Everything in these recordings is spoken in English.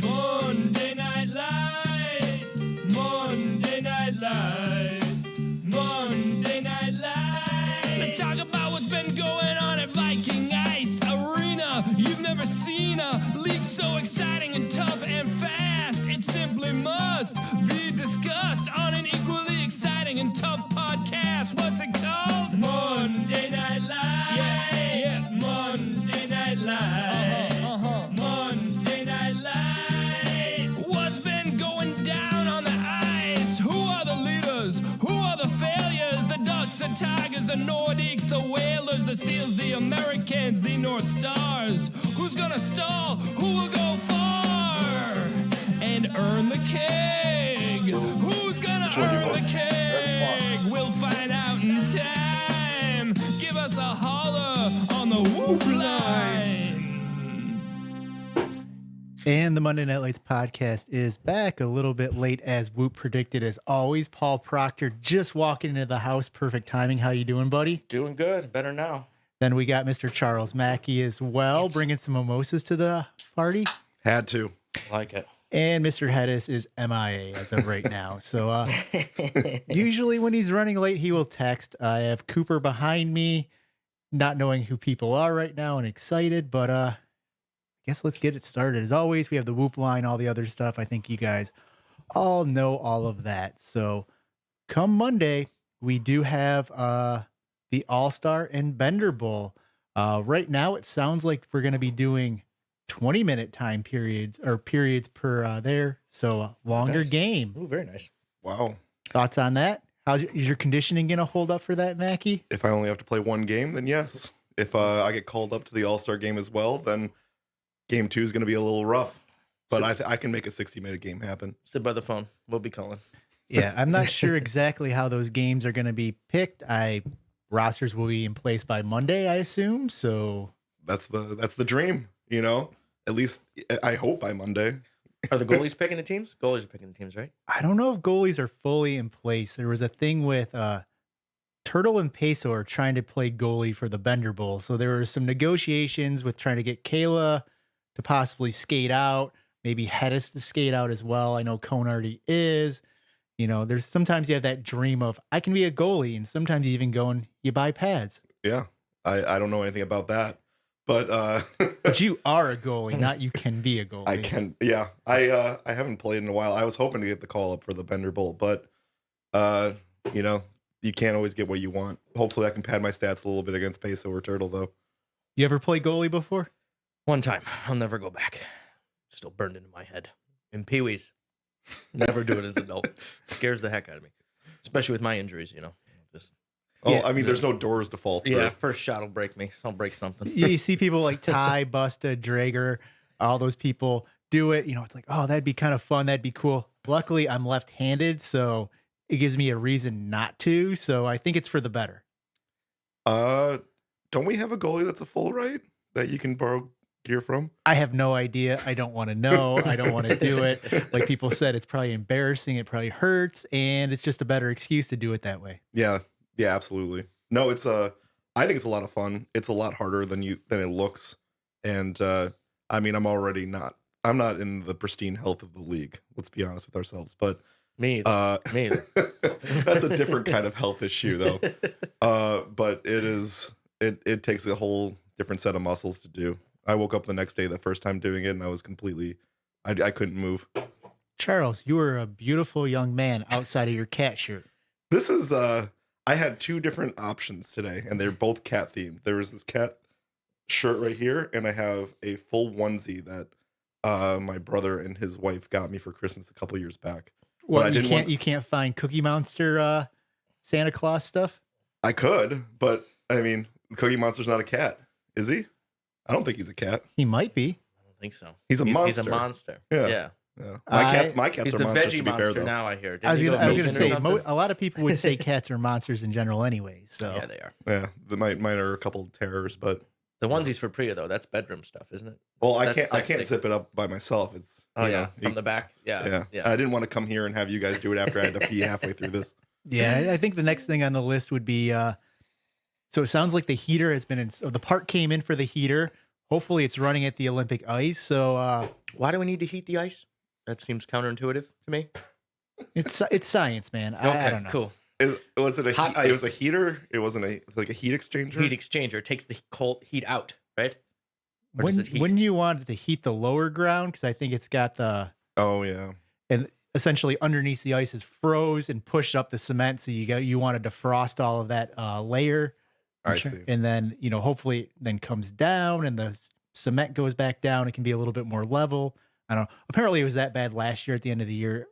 Monday Night Lights, Monday Night Lights, Monday Night Lights. Let's talk about what's been going on at Viking Ice Arena. You've never seen a league so exciting and tough and fast. It simply must be discussed on an equally exciting and tough podcast. What's it called? Monday Night Lights. Yeah. Monday Night Lights. Monday Night Lights. What's been going down on the ice? Who are the leaders? Who are the failures? The Ducks, the Tigers, the Nordiques, the Whalers, the Seals, the Americans, the North Stars. Who's gonna stall? Who will go far and earn the keg? Who's gonna earn the keg? We'll find out in time. Give us a holler on the whoop line. And the Monday Night Lights podcast is back a little bit late as Whoop predicted. As always, Paul Proctor just walking into the house. Perfect timing. How you doing, buddy? Doing good. Better now. Then we got Mr. Charles Mackey as well, bringing some mimosas to the party. Had to. Like it. And Mr. Hetes is MIA as of right now. So usually when he's running late, he will text. I have Cooper behind me, not knowing who people are right now and excited, but I guess let's get it started. As always, we have the Whoop line, all the other stuff. I think you guys all know all of that. So come Monday, we do have the All-Star and Bender Bowl. Right now, it sounds like we're going to be doing 20-minute time periods or periods per there. So a longer Nice. game. Ooh, very nice. Wow. Thoughts on that? Is your conditioning going to hold up for that, Mackie? If I only have to play one game, then yes. If I get called up to the All-Star game as well, then game 2 is going to be a little rough. But I can make a 60-minute game happen. Sit by the phone. We'll be calling. Yeah, I'm not sure exactly how those games are going to be picked. Rosters will be in place by Monday, I assume. So That's the dream, you know? At least I hope by Monday. Are the goalies picking the teams? Goalies are picking the teams, right? I don't know if goalies are fully in place. There was a thing with Turtle and Peso are trying to play goalie for the Bender Bowl. So there were some negotiations with trying to get Kayla to possibly skate out, maybe Hetes to skate out as well. I know Coan already is. You know, there's sometimes you have that dream of I can be a goalie, and sometimes you even go and you buy pads. Yeah. I don't know anything about that. But But you are a goalie, not you can be a goalie. I can, yeah. I haven't played in a while. I was hoping to get the call up for the Bender Bowl, but you know, you can't always get what you want. Hopefully I can pad my stats a little bit against Peso or Turtle though. You ever play goalie before? One time. I'll never go back. Still burned into my head. In Pee-wees. Never do it as an adult. Scares the heck out of me. Especially with my injuries, you know. Just I mean, there's no doors to fall through. yeah, first shot will break me. I'll break something. You see people like Ty, Busta, Drager, all those people do it. You know, it's like, oh, that'd be kind of fun. That'd be cool. Luckily, I'm left-handed, so it gives me a reason not to. So I think it's for the better. Don't we have a goalie that's a full right that you can borrow gear from? I have no idea. I don't want to know. I don't want to do it. Like people said, it's probably embarrassing. It probably hurts, and it's just a better excuse to do it that way. Yeah, absolutely. No, it's I think it's a lot of fun. It's a lot harder than it looks. And I mean, I'm not in the pristine health of the league. Let's be honest with ourselves. But Me either. Me either. that's a different kind of health issue though. But it takes a whole different set of muscles to do. I woke up the next day the first time doing it and I was completely I couldn't move. Charles, you were a beautiful young man outside of your cat shirt. This is I had 2 different options today, and they're both cat themed. There was this cat shirt right here, and I have a full onesie that my brother and his wife got me for Christmas a couple years back. Well, you can't find Cookie Monster Santa Claus stuff? I could, but I mean, Cookie Monster's not a cat, is he? I don't think he's a cat. He might be. I don't think so. He's a monster. He's a monster. Yeah. Yeah. Yeah. My cats He's are the monsters, veggie to be monster fair, though. now, I hear. I was going to say, something? a lot of people would say cats are monsters in general anyway. So Yeah, they are. Yeah, mine are a couple terrors, but The onesies for Priya, though, that's bedroom stuff, isn't it? well, That's I can't sexy. zip it up by myself. It's Oh, you yeah. know, From the back. Yeah. I didn't want to come here and have you guys do it after I had to pee halfway through this. yeah, I think the next thing on the list would be, so it sounds like the heater has been the part came in for the heater. hopefully it's running at the Olympic ice. So Why do we need to heat the ice? That seems counterintuitive to me. it's science, man. Okay, I don't know. cool. Was it a Hot heat, it was a ice. heater? It wasn't like a heat exchanger? Heat exchanger takes the cold heat out, right? Or does it heat? Wouldn't you want it to heat the lower ground? Because I think it's got Oh yeah. and essentially underneath the ice is froze and pushed up the cement. So you want to defrost all of that layer. I see. And then, hopefully it then comes down and the cement goes back down. It can be a little bit more level. I don't know. Apparently it was that bad last year at the end of the year.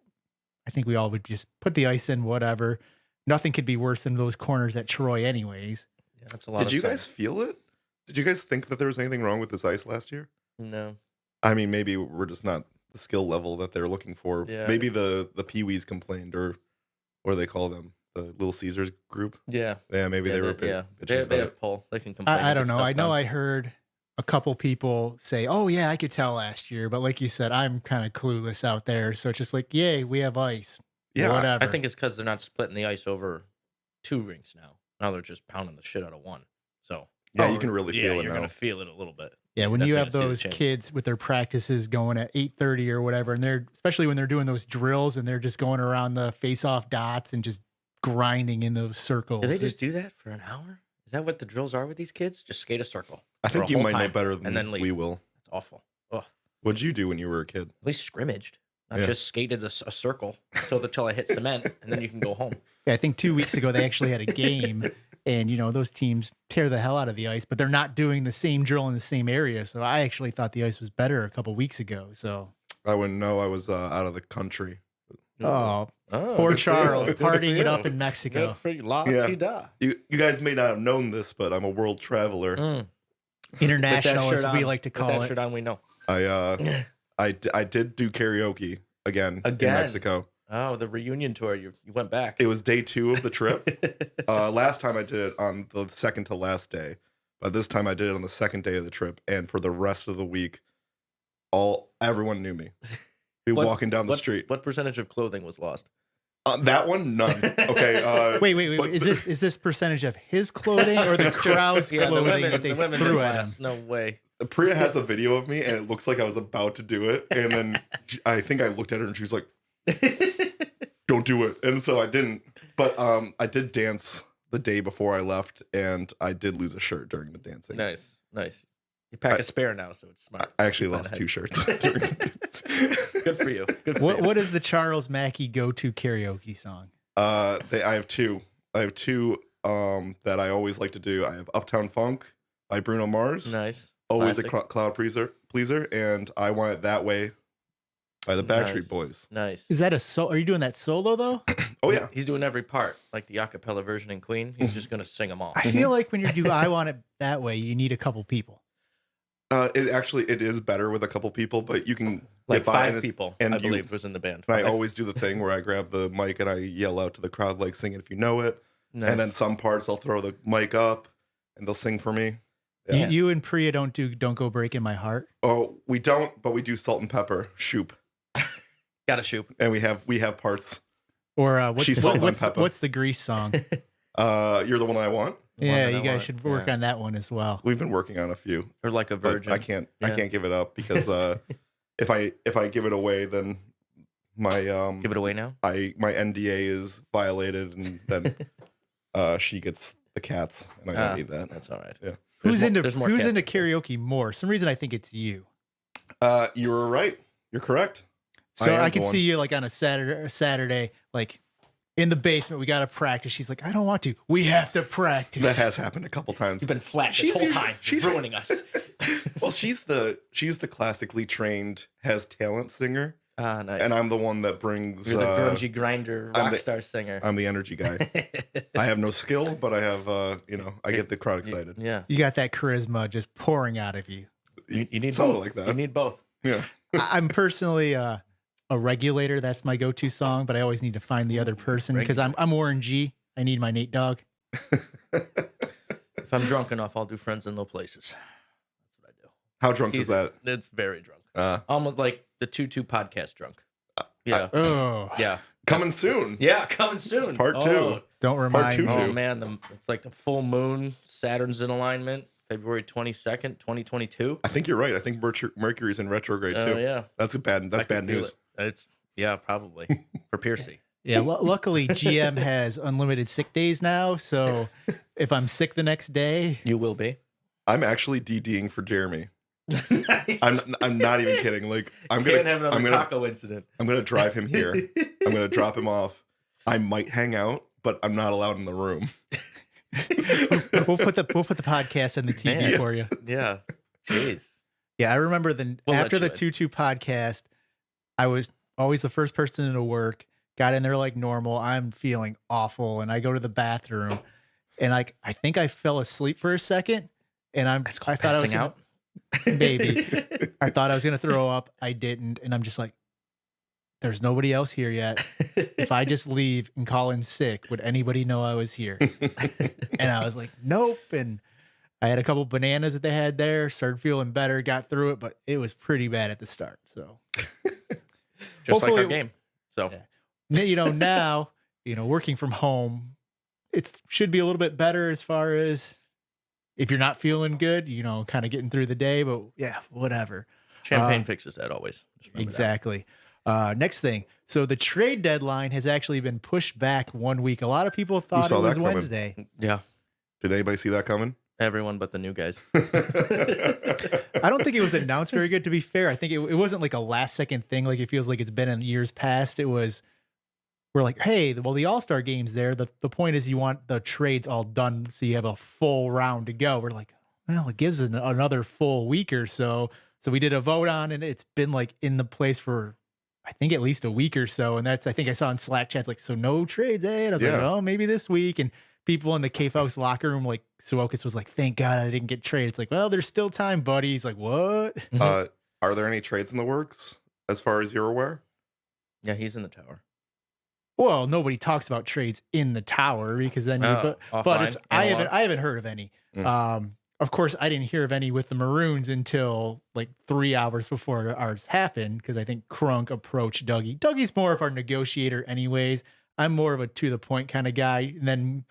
I think we all would just put the ice in, whatever. Nothing could be worse than those corners at Troy anyways. Yeah, that's a lot. Did you guys feel it? Did you guys think that there was anything wrong with this ice last year? No. I mean, maybe we're just not the skill level that they're looking for. Yeah. Maybe the Pee-wees complained, or what do they call them? The Little Caesars group? Yeah. Yeah, maybe they were Yeah. bitching They about have it. pull. They can complain. I and don't get know. stuff I know done. I heard a couple people say, oh, yeah, I could tell last year. But like you said, I'm kind of clueless out there. So it's just like, yay, we have ice. Yeah, Whatever. I think it's because they're not splitting the ice over 2 rinks now. Now they're just pounding the shit out of one. So Yeah, you can really feel it you're now. gonna feel it a little bit. Yeah, when you Definitely have see the those change. kids with their practices going at 8:30 or whatever, and they're especially when they're doing those drills and they're just going around the face-off dots and just grinding in those circles. Do they just It's- do that for an hour? Is that what the drills are with these kids? Just skate a circle. I for a think you whole might know time better than and then leave. we will. That's awful. Ugh. What'd you do when you were a kid? At least scrimmaged. I Yeah. just skated a circle till I hit cement, and then you can go home. Yeah, I think 2 weeks ago they actually had a game, and those teams tear the hell out of the ice, but they're not doing the same drill in the same area. So I actually thought the ice was better a couple weeks ago. So I wouldn't know. I was out of the country. oh, Oh, poor good for you. Charles Good for partying it you. up in Mexico. Good for you. La Yeah. chida. You guys may not have known this, but I'm a world traveler. Mm. International, With that as shirt we on. like to With call that it. shirt on, we know. I did do karaoke again in Again? Mexico. Oh, the reunion tour. You went back. It was day 2 of the trip. Last time I did it on the second to last day, but this time I did it on the second day of the trip, and for the rest of the week, everyone knew me. We were walking down the street. What percentage of clothing was lost? That one, none. Okay. Wait. but- Is this percentage of his clothing or the crowd's Yeah, clothing that they the women threw didn't at him? last. No way. Priya has a video of me, and it looks like I was about to do it, and then I think I looked at her, and she's like, "Don't do it," and so I didn't. But I did dance the day before I left, and I did lose a shirt during the dancing. Nice. You pack a spare now, so it's smart. I actually Plan lost ahead. 2 shirts. during the dance. Good for you. Good for you. What is the Charles Mackey go-to karaoke song? I have two. That I always like to do. I have Uptown Funk by Bruno Mars. Nice. Always Classic. a crowd pleaser, and I Want It That Way by the Backstreet Nice. Boys. Nice. Is that are you doing that solo though? Oh yeah, He's doing every part, like the acapella version in Queen. He's just gonna sing them all. I feel like when you do I Want It That Way, you need a couple people. it is better with a couple people, but you can Like get by, and 5 it's- people, and I you- believe, was in the band. And I 5. always do the thing where I grab the mic and I yell out to the crowd, like, "Sing it if you know it." Nice. And then some parts I'll throw the mic up and they'll sing for me. Yeah. You and Priya don't Go Breaking My Heart. Oh, we don't, but we do Salt and Pepper, Shoop, Got a shoot. and we have parts. Or She's Salt and Pepper. what's the Grease song? You're the one I want. Yeah, you guys should work on that one as well. We've been working on a few, Or like a but virgin. I can't Yeah. give it up because if I give it away, then my Give it away now. my NDA is violated, and then she gets the cats, and I don't need that. That's all right. Yeah. Who's into there's more Who's cats into out there. karaoke more? Some reason I think it's you. You were right. You're correct. So am I the could one. see you like on a Saturday, like in the basement. We got to practice. She's like, I don't want to. We have to practice. That has happened a couple times. You've been flat this She's whole your- time. she's- You're ruining us. Well, she's the classically trained, has talent singer, Ah, nice. and I'm the one that brings. You're the grungy grinder I'm rock the- star singer. I'm the energy guy. I have no skill, but I have. I get the crowd excited. Yeah. You got that charisma just pouring out of you. You need Something both. like that. You need both. Yeah. I'm personally a regulator. That's my go-to song, but I always need to find the other person because I'm Warren G. I need my Nate Dogg. If I'm drunk enough, I'll do Friends in Low Places. That's what I do. How drunk is that? It's very drunk. Uh, Almost like the 2-2 podcast drunk. Yeah. Oh, Yeah. coming soon. Yeah, coming soon. Part 2. don't remind two, me. Oh too. man, it's like the full moon. Saturn's in alignment. February 22nd, 2022. I think you're right. I think Mercury's in retrograde too. Oh yeah, That's bad news. It's probably for Pearcy. Yeah, luckily GM has unlimited sick days now, so if I'm sick the next day, You will be. I'm actually DDing for Jeremy. Nice. I'm not even kidding. Like I'm Can't gonna have another taco incident. I'm gonna drive him here. I'm gonna drop him off. I might hang out, but I'm not allowed in the room. we'll put the podcast on the TV Man. for you. Yeah. Jeez. Yeah, I remember We'll after let the you 2-2 podcast, I was always the first person into work. Got in there like normal. I'm feeling awful, and I go to the bathroom, and I think I fell asleep for a second, and I thought I was out. maybe I thought I was gonna throw up. I didn't, and I'm just like, there's nobody else here yet. If I just leave and call in sick, would anybody know I was here? And I was like, nope. And I had a couple bananas that they had there, started feeling better, got through it, but it was pretty bad at the start. So Just like hopefully our game. So Yeah. Now, working from home, it should be a little bit better as far as if you're not feeling good, kind of getting through the day, but yeah, whatever. champagne fixes that always. Just remember that. Exactly. Next thing. So the trade deadline has actually been pushed back 1 week. A lot of people thought it saw was that coming? Wednesday. Yeah. Did anybody see that coming? Everyone but the new guys. I don't think it was announced very good, to be fair. I think it wasn't like a last second thing. Like it feels like it's been in years past. We're like, hey, well, the All-Star game's there. The point is you want the trades all done so you have a full round to go. We're like, well, it gives another full week or so. So we did a vote on, and it's been like in the place for, I think, at least a week or so. And I think I saw in Slack chats, like, so no trades, eh? And I was like, oh, maybe this week. And people in the K-Fox locker room, like Suokas was like, thank God I didn't get traded. It's like, well, there's still time, buddy. He's like, what? Are there any trades in the works as far as you're aware? Yeah, he's in the tower. Well, nobody talks about trades in the tower because then, but I haven't heard of any. Of course, I didn't hear of any with the Maroons until like 3 hours before ours happened because I think Crunk approached Dougie. Dougie's more of our negotiator, anyways. I'm more of a to the point kind of guy. And then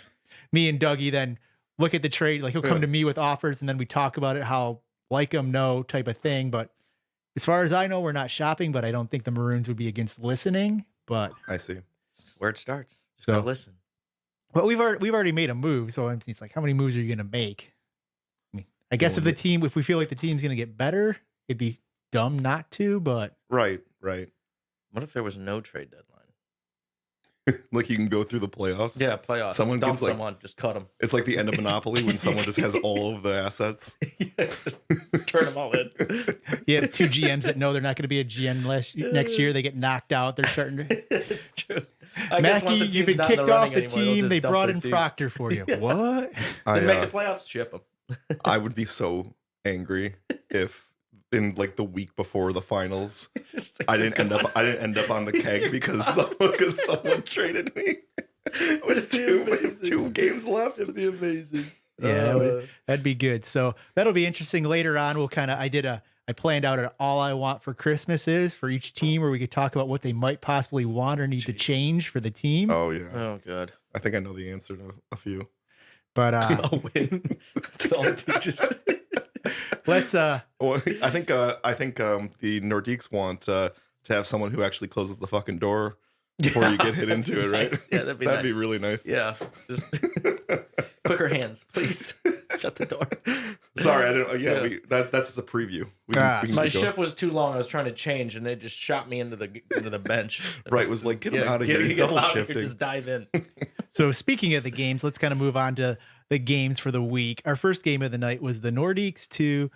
me and Dougie then look at the trade. Like he'll come to me with offers, and then we talk about it, how like them, no type of thing. But as far as I know, we're not shopping. But I don't think the Maroons would be against listening. But I see. It's where it starts. Just So- gotta listen. But we've already made a move, so it's like, how many moves are you going to make? I mean, I guess if we feel like the team's going to get better, it'd be dumb not to. But Right. What if there was no trade deadline? Like you can go through the playoffs. Yeah, playoffs. Someone Dump gets, like- someone, just cut them. It's like the end of Monopoly when someone just has all of the assets. Yeah, just turn them all in. you have two GMs that know they're not going to be a GM next year. They get knocked out. They're starting to. It's true. I guess once Mackie, a you've team's been not in kicked the off running the anymore, they'll team. just They dump brought their in team. Proctor for you. What? They make the playoffs, ship them. I would be so angry if in like the week before the finals I didn't end up on the keg because someone traded me with two games left. It'd be amazing. Yeah, that'd be good. So that'll be interesting later on. We'll I planned out an all I want for Christmas is for each team where we could talk about what they might possibly want or need to change for the team. Oh yeah. Oh god. I think I know the answer to a few. But A win. That's all it teaches. let's Well, I think the Nordiques want to have someone who actually closes the fucking door before you get hit into it, right? Nice. Yeah, that'd be That'd be nice. really nice. Yeah. Just quicker hands, please. Shut the door. Sorry, I didn't. Yeah, Yeah. that's just a preview. We Ah, can My keep going. shift was too long. I was trying to change, and they just shot me into the bench. Right, was like, get him out of here. He's get double out of here, shifting. just dive in. So speaking of the games, let's kind of move on to the games for the week. Our first game of the night was the Nordiques 2,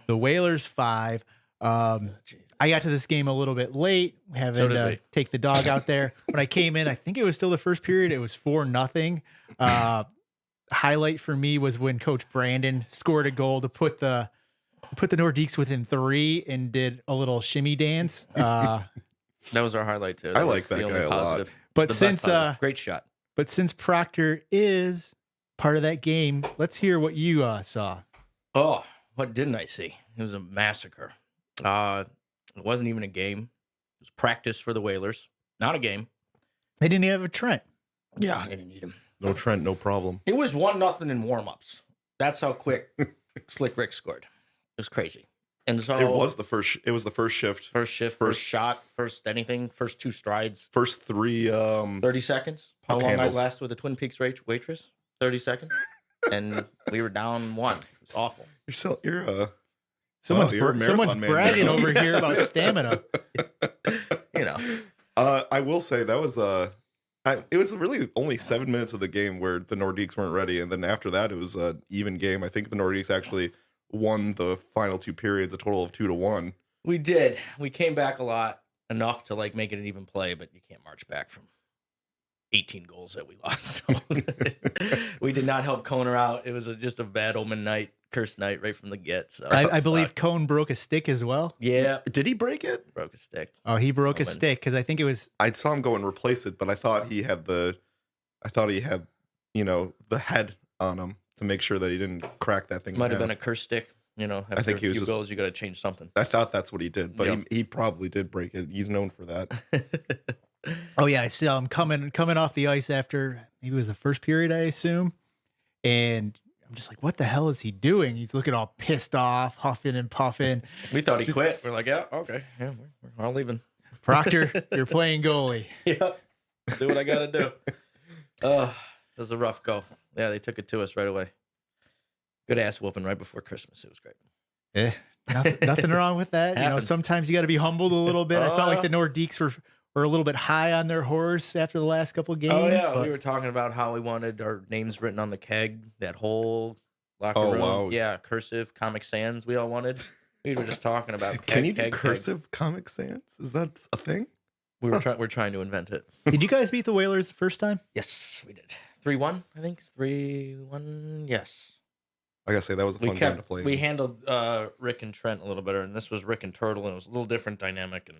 the Whalers 5. I got to this game a little bit late, having So did to we. take the dog out there. When I came in, I think it was still the first period. It was 4-0. Highlight for me was when Coach Brandon scored a goal to put the Nordiques within 3 and did a little shimmy dance. That was our highlight too. I was like that the only guy a lot. positive. But The best since positive. Great shot. But since Proctor is part of that game, let's hear what you saw. Oh, what didn't I see? It was a massacre. It wasn't even a game. It was practice for the Whalers. Not a game. They didn't have a Trent. Yeah, I didn't need him. No Trent, no problem. It was 1-0 in warm-ups. That's how quick Slick Rick scored. It was crazy. And so It was the first shift. first shift, first shot, first anything, first 2 strides. First 3 30 seconds. How puck long handles. I last with a Twin Peaks waitress? 30 seconds. And we were down 1. It's awful. Someone's you're a marathon man. bragging over here about stamina. You know. I will say that was it was really only 7 minutes of the game where the Nordiques weren't ready, and then after that it was an even game. I think the Nordiques actually won the final 2 periods, a total of 2-1. We did. We came back a lot, enough to like make it an even play, but you can't march back from 18 goals that we lost. So we did not help Coan out. It was just a bad omen night, cursed night right from the get. So I believe Coan broke a stick as well. Yeah, Did he break it? broke a stick. Oh, he broke a Omen. stick because I think it was. I saw him go and replace it, but I thought he had the head on him to make sure that he didn't crack that thing. Might have been a cursed stick. You know, after think he a was few just- goals, you got to change something. I thought that's what he did, but Yep. he probably did break it. He's known for that. Oh yeah, I still I'm coming off the ice after maybe it was the first period, I assume, and I'm just like, what the hell is he doing? He's looking all pissed off, huffing and puffing. We thought he quit. We're like, yeah, okay, yeah, we're all leaving. Proctor, you're playing goalie. Yep, do what I got to do. It was a rough go. Yeah, they took it to us right away. Good ass whooping right before Christmas. It was great. Eh, nothing wrong with that. You know, Happens. sometimes you got to be humbled a little bit. I felt like the Uh. Nordiques were a little bit high on their horse after the last couple of games. Oh yeah, but we were talking about how we wanted our names written on the keg, that whole locker Oh, room. wow. Yeah, cursive Comic Sans. We all wanted. We were just talking about. Keg, Can you do keg, keg. cursive Comic Sans? Is that a thing? We're trying to invent it. Did you guys beat the Whalers the first time? Yes, we did. 3-1, I think. 3-1. Yes. I gotta say that was a fun game to play. We handled Rick and Trent a little better, and this was Rick and Turtle, and it was a little different dynamic, and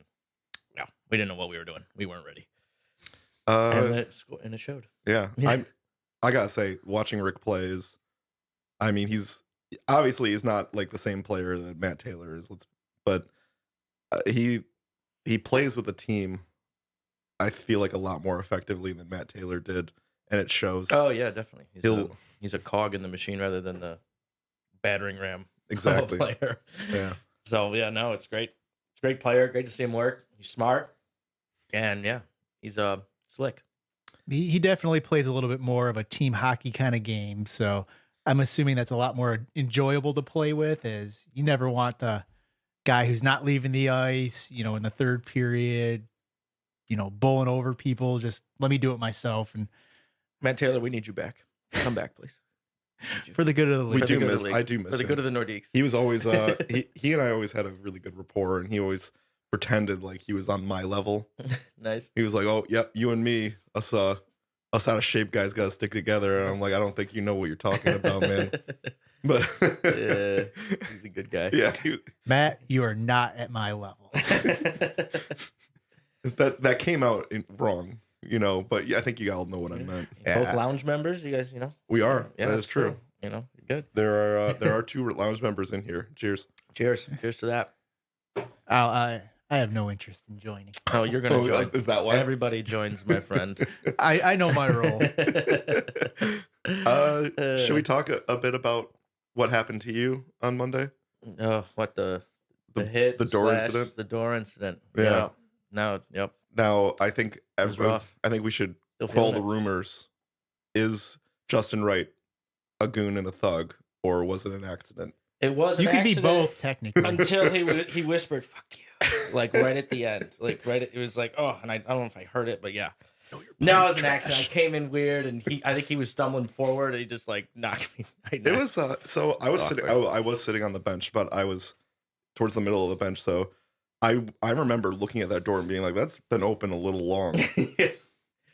yeah, we didn't know what we were doing. We weren't ready, and it showed. Yeah, Yeah. I gotta say, watching Rick play is, I mean, he's not like the same player that Matt Taylor is. But he plays with the team. I feel like a lot more effectively than Matt Taylor did, and it shows. Oh yeah, definitely. He'll- He's a cog in the machine rather than the battering ram Exactly. player. Yeah, So yeah, no, it's great. It's a great player. Great to see him work. He's smart, and yeah, he's slick. He definitely plays a little bit more of a team hockey kind of game. So I'm assuming that's a lot more enjoyable to play with, as you never want the guy who's not leaving the ice, you know, in the third period, you know, bowling over people. Just let me do it myself. And Matt Taylor, we need you back. Come back, please. Need you. for the good of the we league. For the do good of miss. the league. I do miss For the him. good of the Nordiques. He was always he and I always had a really good rapport, and he always pretended like he was on my level. Nice. He was like, "Oh, yep, you and me, us out of shape guys, got to stick together." And I'm like, "I don't think you know what you're talking about, man." But Yeah, he's a good guy. yeah, Matt, you are not at my level. that came out wrong, you know. But yeah, I think you all know what I meant. Both lounge members, you guys, you know. We are. Yeah, that that's is true. You know, you're good. There are 2 lounge members in here. Cheers. Cheers. Cheers to that. I have no interest in joining. Oh, you're gonna join. Is that why? Everybody joins, my friend. I know my role. Should we talk a bit about what happened to you on Monday? Oh, what the hit, the door slash incident? the door incident. Yeah. No. Yep. Now, I think was rough. I think we should Still call feeling the it. rumors. Is Justin Wright a goon and a thug, or was it an accident? It was. You an could be accident both technically. until he whispered "fuck you," like right at the end, like right. It was like, oh, and I don't know if I heard it, but yeah. No, it was an accident. I came in weird, and I think he was stumbling forward, and he just like knocked me. It was so I was sitting. Awkward. I was sitting on the bench, but I was towards the middle of the bench. So I remember looking at that door and being like, "That's been open a little long."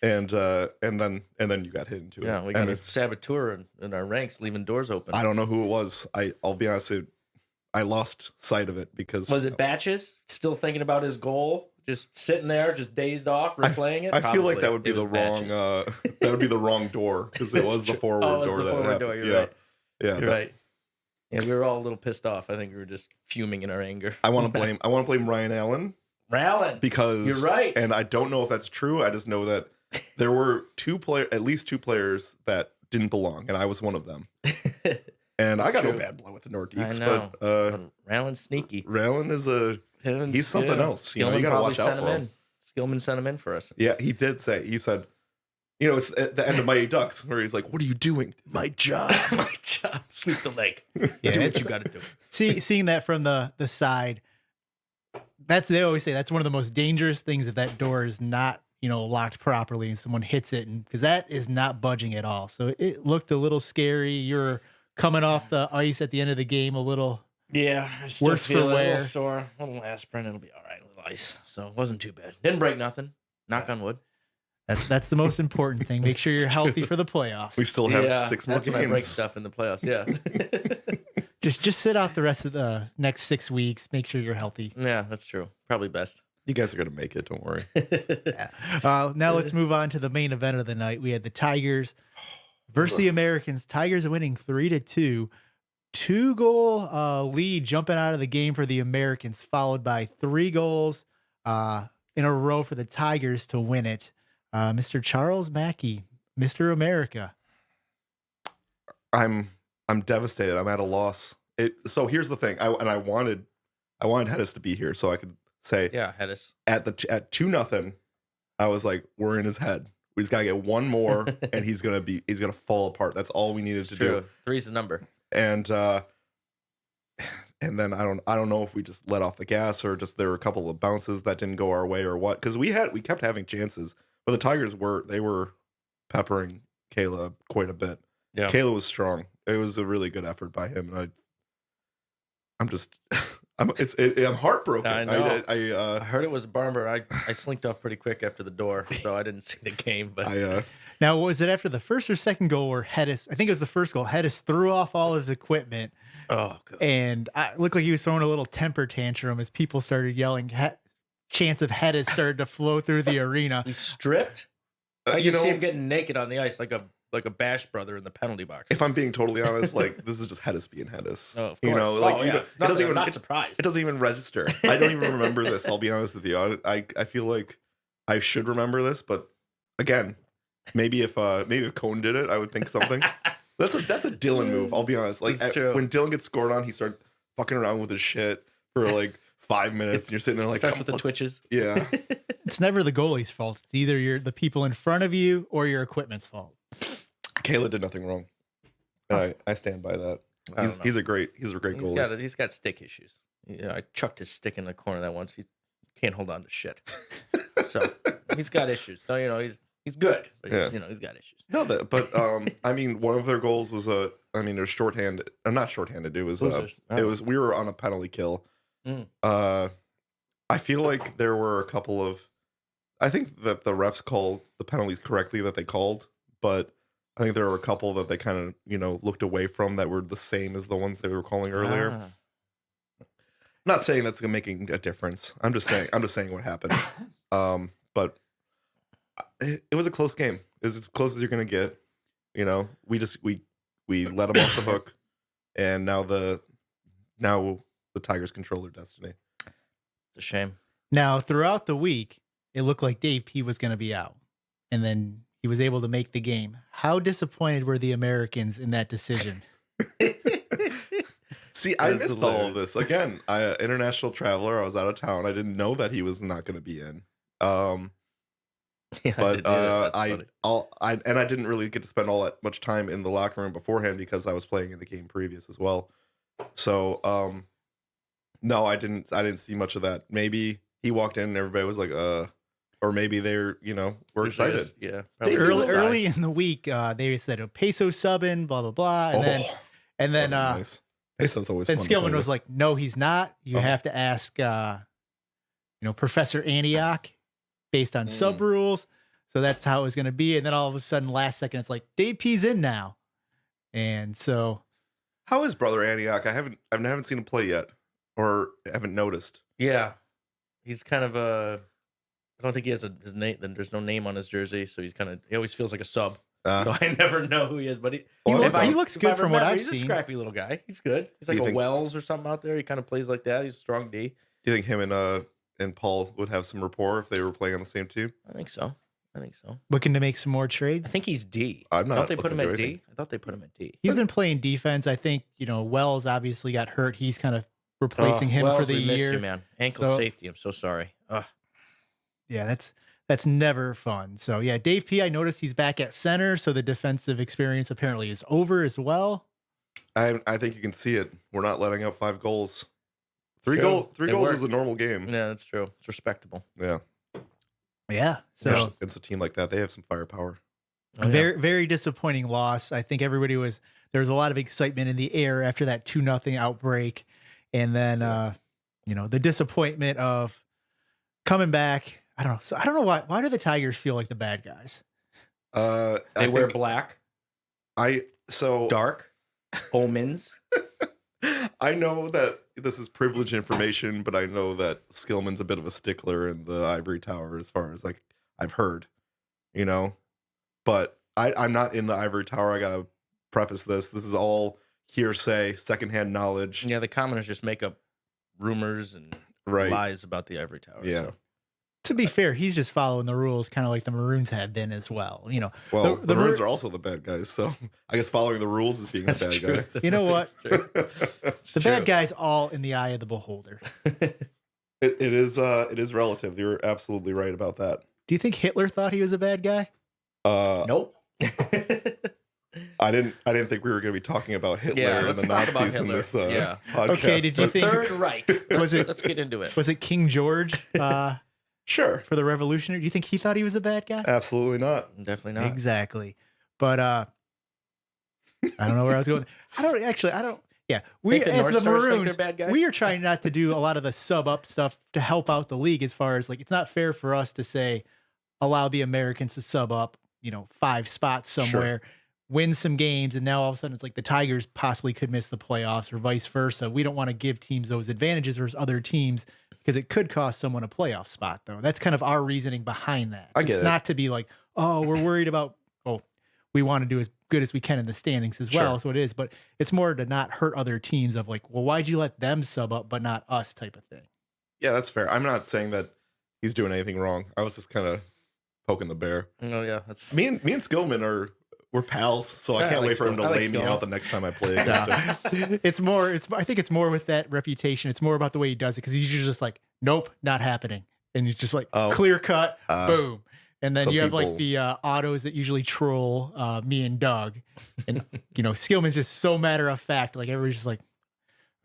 And then you got hit into it. Yeah, we got And a saboteur in our ranks, leaving doors open. I don't know who it was. I'll be honest. I lost sight of it because Was it Batches still thinking about his goal, just sitting there, just dazed off, replaying it? I feel like Probably. that would be It the was wrong. Batches. That would be the wrong door because it was the forward Oh, it was door the that forward happened. door. You're Yeah, right. yeah. You're right. Yeah, we were all a little pissed off. I think we were just fuming in our anger. I want to blame Ryan Allen Rowland. because You're right. and I don't know if that's true. I just know that there were at least two players that didn't belong, and I was one of them. And I got no True. bad blood with the I Nordiques, know. but Raylan's sneaky. Raylan is he's something else. You know, you Skillman got to probably watch out sent for him him. in. Skillman sent him in for us. Yeah, he did say. He said, you know, it's at the end of Mighty Ducks where he's like, "What are you doing? My job." My job. Sweep the leg. Yeah, Do what it's- you got to do. seeing that from the side, they always say that's one of the most dangerous things if that door is not, locked properly and someone hits it, and because that is not budging at all. So it looked a little scary. You're coming off the ice at the end of the game a little. Yeah, I still Worse for feel a wear. little sore. A little aspirin, it'll be all right. A little ice. So it wasn't too bad. Didn't break nothing. Knock on wood. That's the most important thing. Make sure you're healthy for the playoffs. We still have Yeah, 6 more that's when I break games. stuff in the playoffs. Yeah. Just sit out the rest of the next 6 weeks. Make sure you're healthy. Yeah, that's true. Probably best. You guys are gonna make it. Don't worry. Now let's move on to the main event of the night. We had the Tigers versus the Americans. Tigers are winning 3-2. 2-goal lead jumping out of the game for the Americans, followed by 3 goals in a row for the Tigers to win it. Mr. Charles Mackey, Mr. America. I'm devastated. I'm at a loss. So here's the thing. I wanted Hetes to be here so I could say Yeah, Hetes. at 2-0. I was like, we're in his head. We just gotta get one more, and he's gonna fall apart. That's all we needed to do. 3's the number. And then I don't know if we just let off the gas or just there were a couple of bounces that didn't go our way or what. Because we kept having chances, but the Tigers were peppering Kayla quite a bit. Yeah. Kayla was strong. It was a really good effort by him, and I'm just I'm heartbroken. I know. I I heard it was Barber. I slinked off pretty quick after the door, so I didn't see the game. But Now, was it after the first or second goal where Hetes, I think it was the first goal, Hetes threw off all his equipment oh, God. and it looked like he was throwing a little temper tantrum as people started yelling. Chants of Hetes started to flow through the arena. He stripped. I you just see know, him getting naked on the ice like a Bash brother in the penalty box. if I'm being totally honest, like this is just Hetes being Hetes. Oh, of course. You know, like yeah. it doesn't even. Not surprised. It doesn't even register. I don't even remember this. I'll be honest with you. I feel like I should remember this, but again, maybe if Coan did it, I would think something. That's a Dylan move. I'll be honest. Like It's true. when Dylan gets scored on, he started fucking around with his shit for like 5 minutes, and you're sitting there like, Starts with the twitches. yeah. It's never the goalie's fault. It's either the people in front of you or your equipment's fault. Kayla did nothing wrong. And I stand by that. I don't know. He's a great goalie. He's got stick issues. I chucked his stick in the corner that once. He can't hold on to shit. So he's got issues. No, he's good, but Yeah. he's got issues. No, but I mean, one of their goals was they're shorthanded. Not shorthanded. It was Losers. it was we were on a penalty kill. Mm. I feel like there were a couple of. I think that the refs called the penalties correctly that they called, but I think there were a couple that they kind of looked away from that were the same as the ones they were calling earlier. Ah. I'm not saying that's making a difference. I'm just saying what happened. But it was a close game. It was as close as you're gonna get. We let them off the hook, and now the Tigers control their destiny. It's a shame. Now, throughout the week, it looked like Dave P was going to be out, and then he was able to make the game. How disappointed were the Americans in that decision? See, I That's missed all of hilarious. this. Again, international traveler. I was out of town. I didn't know that he was not going to be in. Yeah, But that's I funny. didn't really get to spend all that much time in the locker room beforehand because I was playing in the game previous as well. So no, I didn't see much of that. Maybe he walked in and everybody was like, or maybe they're were excited. Yeah. They probably Early in the week, they said Peso subbing, blah blah blah, and then nice. Peso's always then fun to play Skillman was with. like, "No, he's not. You Oh. have to ask, Professor Antioch, based on sub rules." So that's how it was going to be. And then all of a sudden, last second, it's like Dave P's in now, and so How is Brother Antioch? I haven't seen him play yet, or haven't noticed. Yeah. He's kind of I don't think he has his name. There's no name on his jersey, so he always feels like a sub. So I never know who he is, but he looks good from what I've he's seen. a scrappy little guy. He's good. He's like You a think- Wells or something out there. He kind of plays like that. He's a strong D. Do you think him and Paul would have some rapport if they were playing on the same team? I think so. I think so. Looking to make some more I trades. think he's D. I'm not Don't they put him looking at to do D? anything. I thought they put him at D. He's been playing defense. I think, Wells obviously got hurt. He's kind of replacing him Wells, for the we missed year. you, man. Ankle So- safety. I'm so sorry. Ugh. Yeah, that's never fun. So yeah, Dave P, I noticed he's back at center, so the defensive experience apparently is over as well. I think you can see it. We're not letting up 5 goals. Three True. goals It is worked. a normal game. Yeah, that's true. It's respectable. Yeah. Yeah. So Especially against a team like that, they have some firepower. Oh, yeah. very, very disappointing loss. I think there was a lot of excitement in the air after that 2-0 outbreak. And then the disappointment of coming back. I don't know. So I don't know why do the Tigers feel like the bad guys? They wear black, dark, omens. I know that this is privileged information, but I know that Skillman's a bit of a stickler in the ivory tower as far as like I've heard, but I'm not in the ivory tower. I gotta preface this. This is all hearsay, secondhand knowledge. Yeah, the commoners just make up rumors and Right. lies about the ivory tower. Yeah. So. To be fair, he's just following the rules, kind of like the Maroons have been as well. Well, The the Maroons Mar- are also the bad guys, so I guess following the rules is being a That's bad true. guy. You know what? That's true. It's The true. bad guy's all in the eye of the beholder. It is relative. You're absolutely right about that. Do you think Hitler thought he was a bad guy? Nope. I didn't think we were going to be talking about Hitler Yeah, and let's the talk about Nazis in Hitler. this Yeah. podcast. Okay, did you The think- Third Reich. Let's get into it. Was it King George Sure. for the Revolutionary? Do you think he thought he was a bad guy? Absolutely not. Definitely not. Exactly. But I don't know where I was going. Yeah, we Think the as North the Stars think Maroons, they're bad guys? we are trying not to do a lot of the sub up stuff to help out the league. As far as like, it's not fair for us to say allow the Americans to sub up, 5 spots somewhere, win some games, and now all of a sudden it's like the Tigers possibly could miss the playoffs or vice versa. We don't want to give teams those advantages versus other teams because it could cost someone a playoff spot, though. That's kind of our reasoning behind that. I get It's it. not to be like, oh, we're worried about, we want to do as good as we can in the standings as well. Sure. So it is, but it's more to not hurt other teams of like, well, why'd you let them sub up, but not us type of thing. Yeah, that's fair. I'm not saying that he's doing anything wrong. I was just kind of poking the bear. Oh yeah, that's Me and Skillman we're pals, so I Yeah, I can't like wait for him to Skillman. I like lay me Skillman. out the next time I play against him. I think it's more with that reputation. It's more about the way he does it. Cause he's usually just like, nope, not happening. And he's just like clear cut, boom. And then some you have like people- the autos that usually troll me and Doug. And, Skillman's just so matter of fact. Like everybody's just like,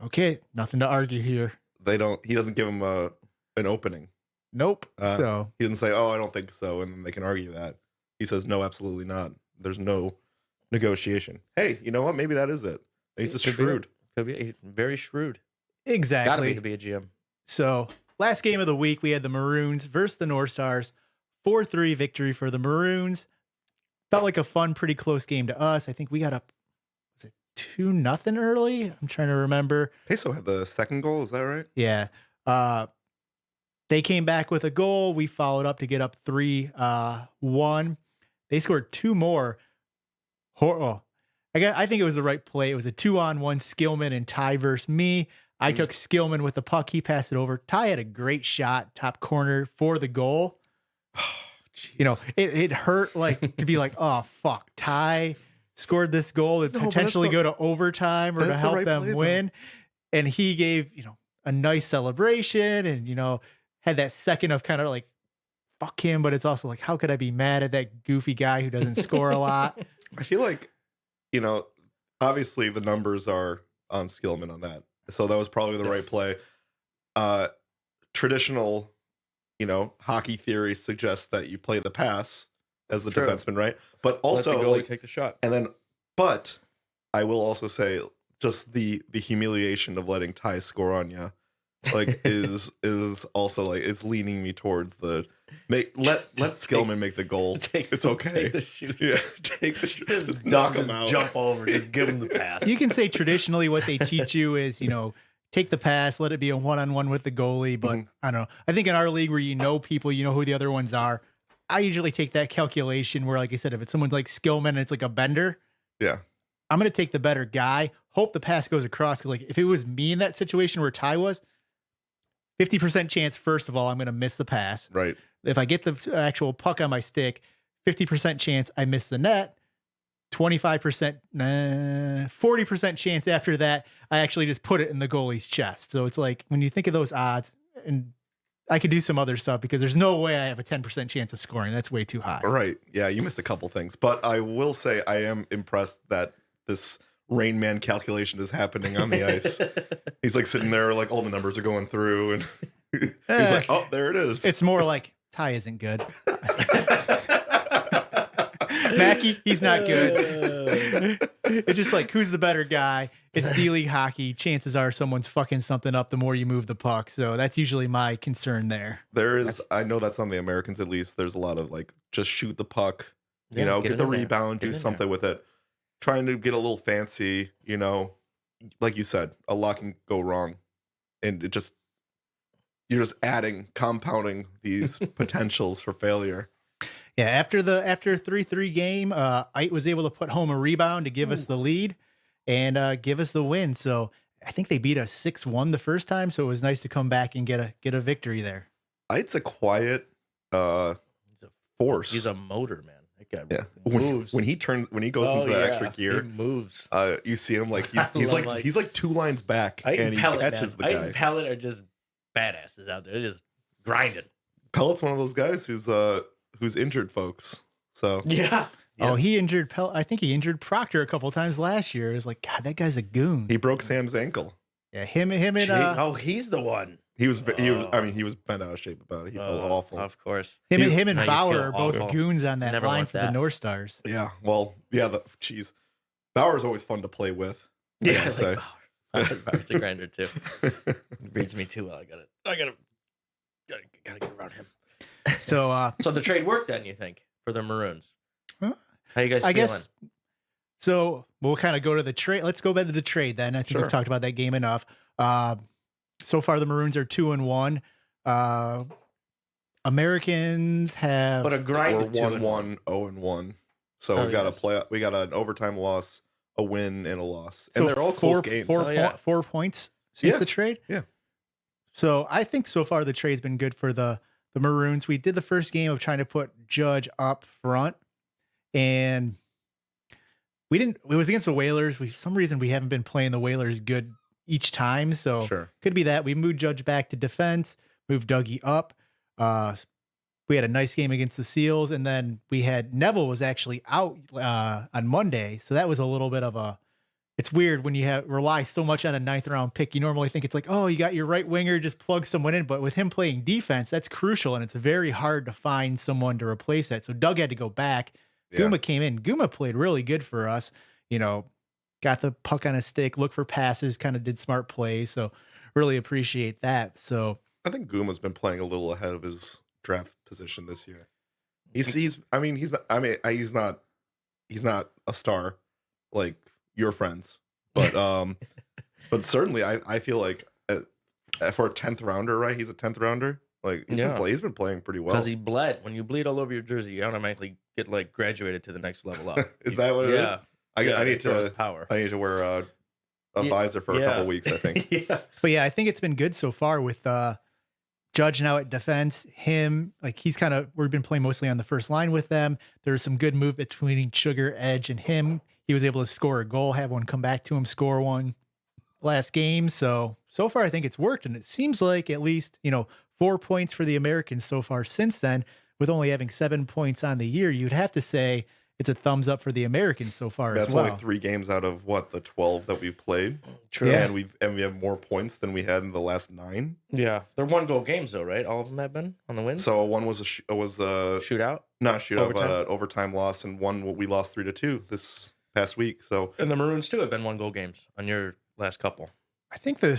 okay, nothing to argue here. He doesn't give him an opening. Nope. Uh, So He doesn't say, "Oh, I don't think so," and then they can argue that. He says, "No, absolutely not." There's no negotiation. Hey, you know what? Maybe that is it. He's just Could be it. shrewd. Could be very shrewd. Gotta exactly. be to be a GM. So last game of the week, we had the Maroons versus the North Stars. 4-3 victory for the Maroons. Felt like a fun, pretty close game to us. I think we got up, was it 2-0 early? I'm trying to remember. Peso had the second goal. Is that right? Yeah. They came back with a goal. We followed up to get up 3-1. They scored 2 more. I think it was the right play. It was a 2-on-1 Skillman and Ty versus me. I took Skillman with the puck. He passed it over. Ty had a great shot, top corner for the goal. It hurt like to be like, oh fuck, Ty scored this goal and No, but potentially that's go to overtime or to that's the help right them play, though. win. And he gave, a nice celebration and, had that second of kind of like, fuck him. But it's also like, how could I be mad at that goofy guy who doesn't score a lot? I feel like, obviously the numbers are on Skillman on that. So that was probably the Yeah. right play. Traditional, hockey theory suggests that you play the pass as the True. defenseman, right? But Let the also, goalie take the shot. but I will also say just the humiliation of letting Ty score on you, like is also like it's leaning me towards let Skillman make the goal. It's okay. Take the shoot. Yeah, take the shot. Just Just knock him just out. Jump over. Just give him the pass. You can say traditionally what they teach you is, take the pass, let it be a one-on-one with the goalie. But Mhm. I don't know. I think in our league where people, who the other ones are, I usually take that calculation where, like I said, if it's someone's like Skillman and it's like a bender, Yeah. I'm going to take the better guy, hope the pass goes across. Cause like if it was me in that situation where Ty was, 50% chance, first of all, I'm going to miss the pass. Right. if I get the actual puck on my stick, 50% chance I miss the net, 25%, 40% chance after that, I actually just put it in the goalie's chest. So it's like, when you think of those odds, and I could do some other stuff because there's no way I have a 10% chance of scoring. That's way too high. Right. Yeah, you missed a couple things. But I will say I am impressed that this Rain Man calculation is happening on the ice. He's like sitting there, like all the numbers are going through, and he's like, oh, there it is. It's more like Ty isn't good. Mackey, he's not good. It's just like, who's the better guy? It's D-League hockey. Chances are someone's fucking something up the more you move the puck. So that's usually my concern there. There is, I know that's on the Americans at least. There's a lot of like, just shoot the puck, you know, get the rebound, do something with it. Trying to get a little fancy, you know, like you said, a lot can go wrong. And it just, you're just compounding these potentials for failure. Yeah, after 3-3 game, Ait was able to put home a rebound to give us the lead and give us the win. So I think they beat us 6-1 the first time. So it was nice to come back and get a victory there. Ait's a quiet force. He's a motor, man. That guy moves. When he goes into that extra gear, he moves. You see him like he's like 2 lines back, and he catches the guy. Ait and Pellet are just badasses out there. They're just grinding. Pellet's one of those guys who's injured folks. So yeah. Oh, he injured I think he injured Proctor a couple times last year. It was like, God, that guy's a goon. He broke Sam's ankle. Yeah, him and he's the one. He was bent out of shape about it. He felt awful. Of course. Him and Bauer are both goons on that line for the North Stars. Yeah. Well, yeah, Bauer's always fun to play with. Yeah, Bauer's a grinder too. He reads me too well. I gotta get around him. So so the trade worked then, you think, for the Maroons? Huh? How you guys feeling? Guess so. We'll kind of go to the trade. Let's go back to the trade then. I think we've talked about that game enough. So far the Maroons are 2-1. Americans have but a grind. We're 1-1, 0-1. So we got an overtime loss, a win, and a loss. And they're all close games. 4 points since the trade. Yeah. So I think so far the trade's been good for the Maroons. We did the first game of trying to put Judge up front, and we didn't. It was against the Whalers. For some reason we haven't been playing the Whalers good each time. So could be that we moved Judge back to defense, moved Dougie up. We had a nice game against the Seals, and then we had Neville was actually out on Monday, so that was a little bit of a. It's weird when you rely so much on a 9th round pick. You normally think it's like, oh, you got your right winger, just plug someone in. But with him playing defense, that's crucial, and it's very hard to find someone to replace that. So Doug had to go back. Yeah. Guma came in. Guma played really good for us. You know, got the puck on his stick, looked for passes, kind of did smart plays. So really appreciate that. So I think Guma's been playing a little ahead of his draft position this year. He's not a star like your friends, but but certainly I feel like for a 10th rounder, right? He's a 10th rounder. Like he's been playing pretty well. Because he bled. When you bleed all over your jersey, you automatically get like graduated to the next level up. Is that what it is? I need to power. I need to wear a visor for a couple weeks, I think. But yeah, I think it's been good so far with Judge now at defense. Him, like we've been playing mostly on the first line with them. There's some good move between Sugar, Edge, and him. He was able to score a goal, have one come back to him, score one last game. So far I think it's worked, and it seems like at least 4 points for the Americans so far since then, with only having 7 points on the year. You'd have to say it's a thumbs up for the Americans so far as well. That's only 3 games out of the 12 that we've played. True. Yeah. And we have more points than we had in the last 9. Yeah. They're 1-goal games though, right? All of them have been on the win. So one was a shootout? Not shootout, but overtime loss, and one we lost 3-2 this past week. So and the Maroons too have been 1-goal games on your last couple. I think the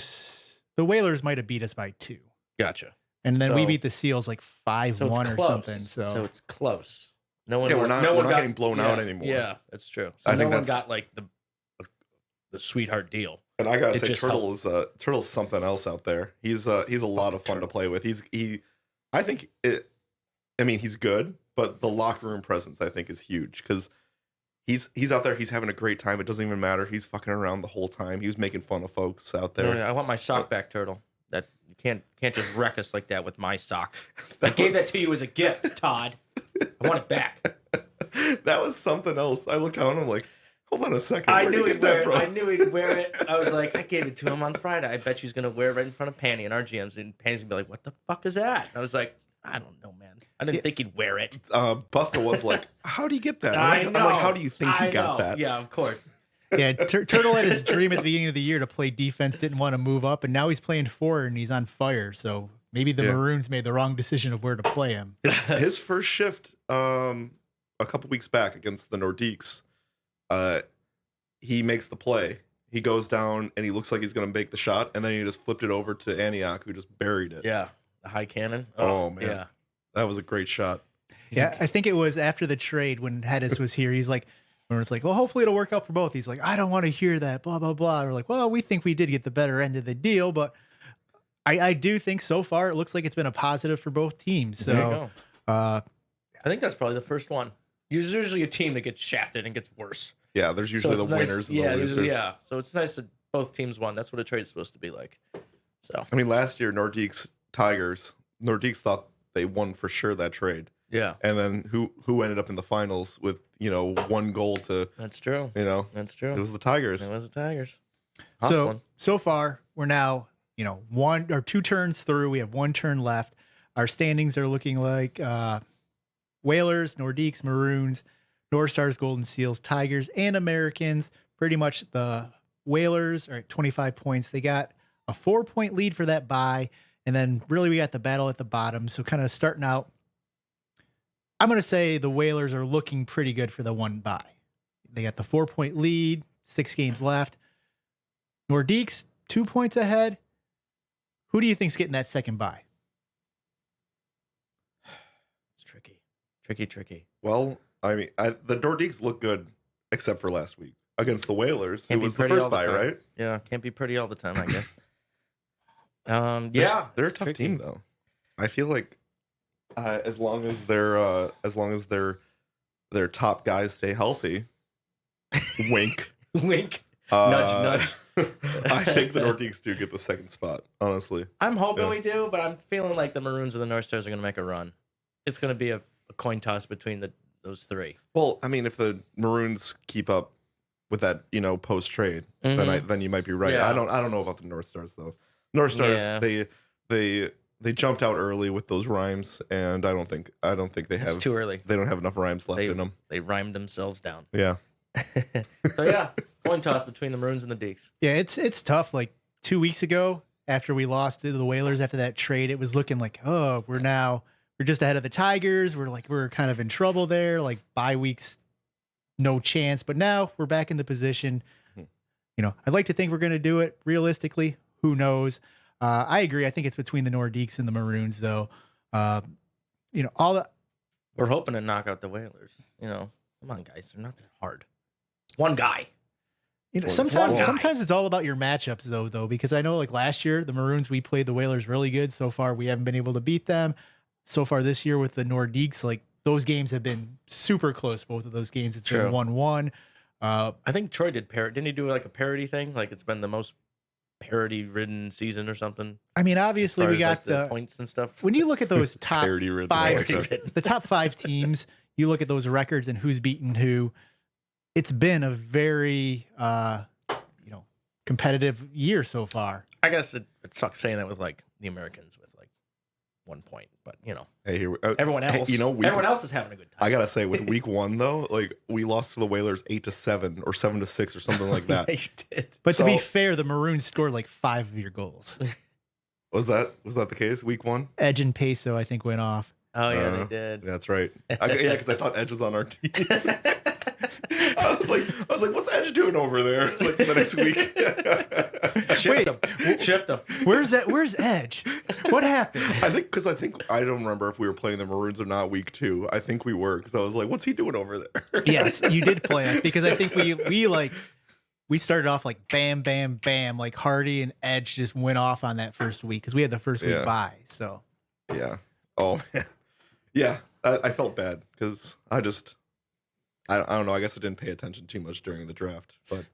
Whalers might have beat us by 2. Gotcha. And then we beat the Seals like 5-1 or something. So it's close. No one. We're not getting blown out anymore. Yeah, that's true. So no one got like the sweetheart deal. And I gotta say, Turtle's something else out there. He's a lot of fun to play with. He's good, but the locker room presence I think is huge because he's out there. He's having a great time. It doesn't even matter. He's fucking around the whole time. He was making fun of folks out there. I want my sock back, Turtle. You can't just wreck us like that with my sock. I gave that to you as a gift, Todd. I want it back. That was something else. I looked down and I'm like, hold on a second. I knew he'd wear it. I knew he'd wear it. I was like, I gave it to him on Friday. I bet she's gonna wear it right in front of Panny in our GMs, and Panny's gonna be like, "What the fuck is that?" And I was like, I don't know, man. I didn't think he'd wear it. Busta was like, how do you get that? I'm like, how do you think he got that? Yeah, of course. Yeah, Turtle had his dream at the beginning of the year to play defense, didn't want to move up, and now he's playing forward and he's on fire. So maybe the Maroons made the wrong decision of where to play him. His first shift a couple weeks back against the Nordiques, he makes the play. He goes down and he looks like he's going to make the shot, and then he just flipped it over to Antioch, who just buried it. Yeah, the high cannon. Oh man, yeah, that was a great shot. I think it was after the trade when Hetes was here. He's like, when it's like, well, hopefully it'll work out for both. He's like, I don't want to hear that, blah, blah, blah. We're like, well, we think we did get the better end of the deal, but I do think so far it looks like it's been a positive for both teams. So there you go. I think that's probably the first one. There's usually a team that gets shafted and gets worse. Yeah, there's usually the winners and the losers. Yeah, so it's nice that both teams won. That's what a trade's supposed to be like. So I mean, last year, Nordiques thought they won for sure that trade. Yeah. And then who ended up in the finals with, one goal to... That's true. That's true. It was the Tigers. It was the Tigers. So far, we're now, 1 or 2 turns through. We have 1 turn left. Our standings are looking like Whalers, Nordiques, Maroons, North Stars, Golden Seals, Tigers, and Americans. Pretty much the Whalers are at 25 points. They got a 4-point lead for that bye. And then really we got the battle at the bottom. So kind of starting out, I'm going to say the Whalers are looking pretty good for the 1 bye. They got the 4-point lead, 6 games left. Nordiques, 2 points ahead. Who do you think's getting that second bye? It's tricky. Well, I mean, the Nordiques look good, except for last week against the Whalers. It was the first bye, right? Yeah, can't be pretty all the time, I guess. They're a tough team, though. I feel like as long as their top guys stay healthy, wink, nudge. I think the Nordiques do get the second spot. Honestly, I'm hoping we do, but I'm feeling like the Maroons and the North Stars are going to make a run. It's going to be a coin toss between those 3. Well, I mean, if the Maroons keep up with that, post trade, then you might be right. Yeah. I don't know about the North Stars though. North Stars, they jumped out early with those rhymes, and I don't think they have. It's too early. They don't have enough rhymes left in them. They rhymed themselves down. Yeah. So yeah, coin toss between the Maroons and the Deeks. Yeah, it's tough. Like 2 weeks ago, after we lost to the Whalers after that trade, it was looking like, oh, we're just ahead of the Tigers. We're kind of in trouble there. Like bye weeks, no chance. But now we're back in the position. I'd like to think we're going to do it. Realistically, who knows? I agree. I think it's between the Nordiques and the Maroons, though. We're hoping to knock out the Whalers. Come on, guys, they're not that hard. 1 guy. Sometimes it's all about your matchups, though, because I know like last year the Maroons, we played the Whalers really good. So far, we haven't been able to beat them. So far this year with the Nordiques, like those games have been super close. Both of those games, it's been 1-1. I think Troy didn't he do like a parody thing? Like it's been the most parody-ridden season or something. I mean, obviously we got like the points and stuff. When you look at those top 5, Parody-ridden. the top 5 teams, you look at those records and who's beaten who. It's been a very, competitive year so far. I guess it sucks saying that with like the Americans with like 1 point, but hey, everyone else, everyone else is having a good time. I gotta say, with week 1 though, like we lost to the Whalers 8-7 or 7-6 or something like that. Yeah, you did. But to be fair, the Maroons scored like 5 of your goals. Was that the case? Week 1, Edge and Peso, I think, went off. Oh yeah, they did. That's right. Because I thought Edge was on our team. I was like, what's Edge doing over there? Like the next week. Shipped him. Where's Edge? What happened? I think I don't remember if we were playing the Maroons or not week 2. I think we were, because I was like, what's he doing over there? Yes, you did play us, because I think we started off like bam, bam, bam, like Hardy and Edge just went off on that first week because we had the first week bye. So yeah. Oh man. Yeah, I felt bad because I don't know. I guess I didn't pay attention too much during the draft, but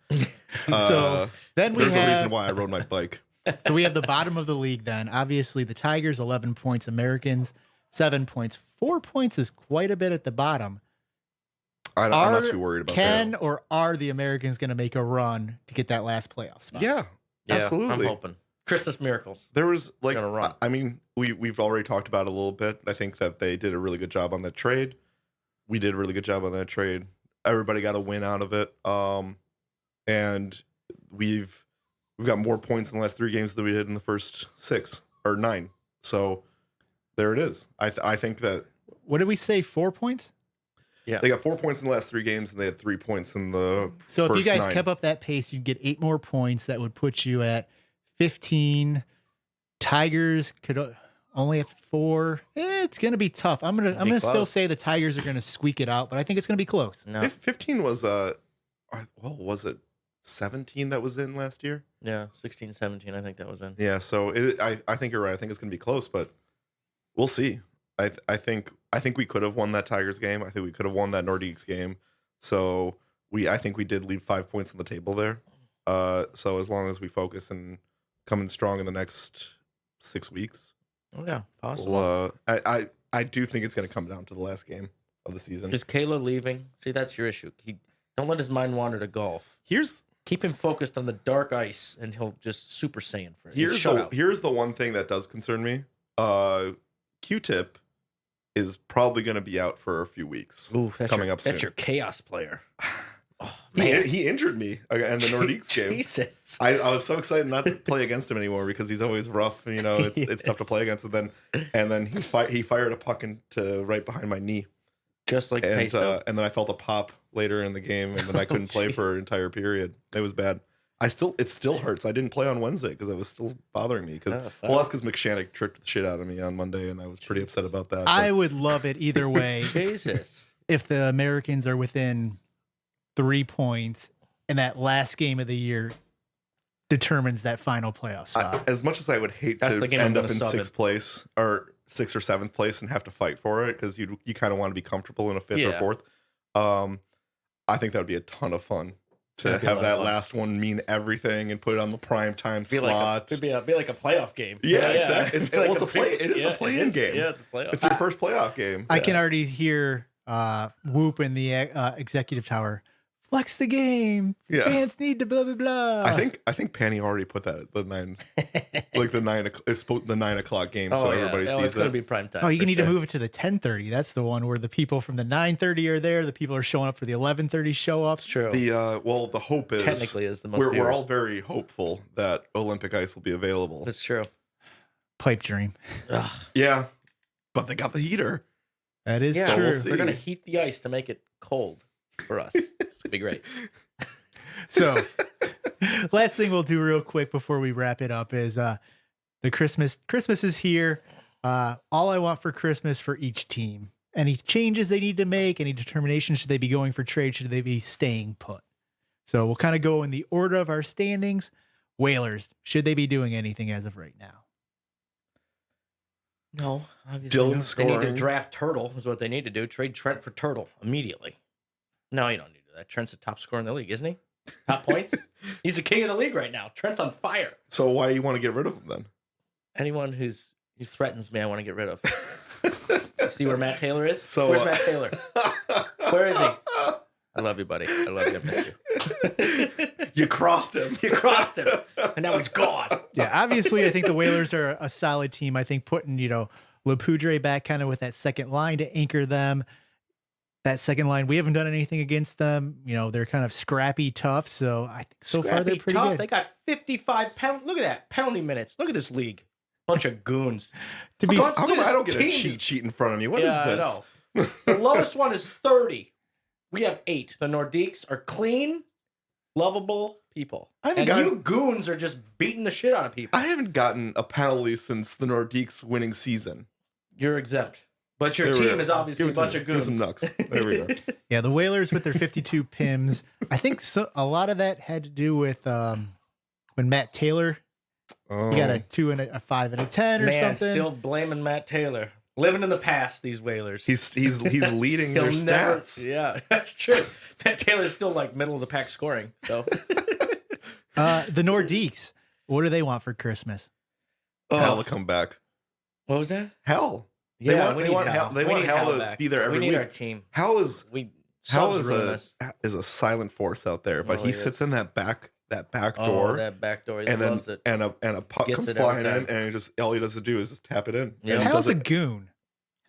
so then there's a reason why I rode my bike. So we have the bottom of the league then. Obviously, the Tigers, 11 points. Americans, 7 points. 4 points is quite a bit at the bottom. I'm not too worried about that. Or are the Americans going to make a run to get that last playoff spot? Yeah, absolutely. I'm hoping. Christmas miracles. There was like, Gonna run. I mean, we've already talked about it a little bit. I think that they did a really good job on that trade. We did a really good job on that trade. Everybody got a win out of it. And we've got more points in the last 3 games than we did in the first 6 or 9. So there it is. I think that. What did we say? 4 points? Yeah. They got 4 points in the last 3 games, and they had 3 points in the So if you first guys 9. kept up that pace, you'd get 8 more points. That would put you at 15. Tigers could only have 4. It's gonna be tough. I'm gonna still say the Tigers are gonna squeak it out, but I think it's gonna be close. No. 15 was was it 17 that was in last year? Yeah, 16, 17, I think that was in. Yeah, so I think you're right. I think it's gonna be close, but we'll see. I think we could have won that Tigers game. I think we could have won that Nordiques game. So I think we did leave 5 points on the table there. So as long as we focus and come in strong in the next 6 weeks, Oh, yeah, possible. I do think it's going to come down to the last game of the season. Is Kayla leaving? See, that's your issue. Don't let his mind wander to golf. Keep him focused on the dark ice, and he'll just Super Saiyan for it. Here's the one thing that does concern me. Q-Tip is probably going to be out for a few weeks. Ooh, coming up soon. That's your chaos player. Oh, man. He injured me in the Nordiques game. Jesus. I was so excited not to play against him anymore because he's always rough. You know, it's tough to play against him. And then he fired a puck into right behind my knee. Just like Peso. And then I felt a pop later in the game, and then I couldn't play for an entire period. It was bad. It still hurts. I didn't play on Wednesday because it was still bothering me. That's because McShannock tricked the shit out of me on Monday, and I was pretty upset about that. I would love it either way. Jesus. If the Americans are within 3 points and that last game of the year determines that final playoff spot. As much as I would hate to end up in 6th place or 6th or 7th place and have to fight for it because you kind of want to be comfortable in a 5th or 4th, I think that would be a ton of fun to have that last one mean everything and put it on the prime time slot. It'd be like a playoff game. Yeah, exactly. It is a play-in game. Yeah, it's a playoff. It's your first playoff game. I can already hear Whoop in the executive tower. Flex the game. Yeah. Fans need to blah blah blah. I think Penny already put that at the 9, like the 9. It's the 9 o'clock game, so everybody sees it's it. Going to be prime time. Oh, you need to move it to the 10:30. That's the one where the people from the 9:30 are there. The people are showing up for the 11:30 show up. That's true. The hope is technically is the most. We're all very hopeful that Olympic ice will be available. That's true. Pipe dream. Ugh. Yeah, but they got the heater. That is true. So we'll see. They're going to heat the ice to make it cold for us. It's going to be great. So, last thing we'll do real quick before we wrap it up is the Christmas is here. All I want for Christmas for each team. Any changes they need to make, any determination, should they be going for trade, should they be staying put? So we'll kind of go in the order of our standings. Whalers, should they be doing anything as of right now? No, obviously. Dylan They scoring. need to draft Turtle is what they need to do. Trade Trent for Turtle immediately. No, you don't need to do that. Trent's the top scorer in the league, isn't he? Top points? He's the king of the league right now. Trent's on fire. So why you want to get rid of him then? Anyone who threatens me, I want to get rid of. See where Matt Taylor is? So, where's Matt Taylor? Where is he? I love you, buddy. I love you. I miss you. You crossed him. You crossed him. And now he's gone. Yeah, obviously, I think the Whalers are a solid team. I think putting, LePoudre back kind of with that second line to anchor them. That second line, we haven't done anything against them. They're kind of scrappy tough. So I think so far they're pretty good. They got 55 penalty. Look at that. Penalty minutes. Look at this league. Bunch of goons. How come I don't get a cheat sheet in front of me? What is this? I know. The lowest one is 30. We have 8. The Nordiques are clean, lovable people. You goons are just beating the shit out of people. I haven't gotten a penalty since the Nordiques winning season. You're exempt. But your team is obviously a bunch of goons. Give some nucks. There we go. Yeah, the Whalers with their 52 PIMs. I think a lot of that had to do with when Matt Taylor, he got a 2 and a 5 and a 10 or something. Still blaming Matt Taylor. Living in the past, these Whalers. He's leading their stats. Yeah, that's true. Matt Taylor's still like middle of the pack scoring. So the Nordiques. What do they want for Christmas? Hell to come back. What was that? Hell. Yeah, they want Hell to back. be there every we need week. our team. Hell is Subs is a silent force out there, but Oh, he he sits in that back Oh, door, that back door. He and loves then it. and a puck Gets comes it every flying in, time. and he just all he does is just tap it in. Yeah. And he Hell's does a it. goon.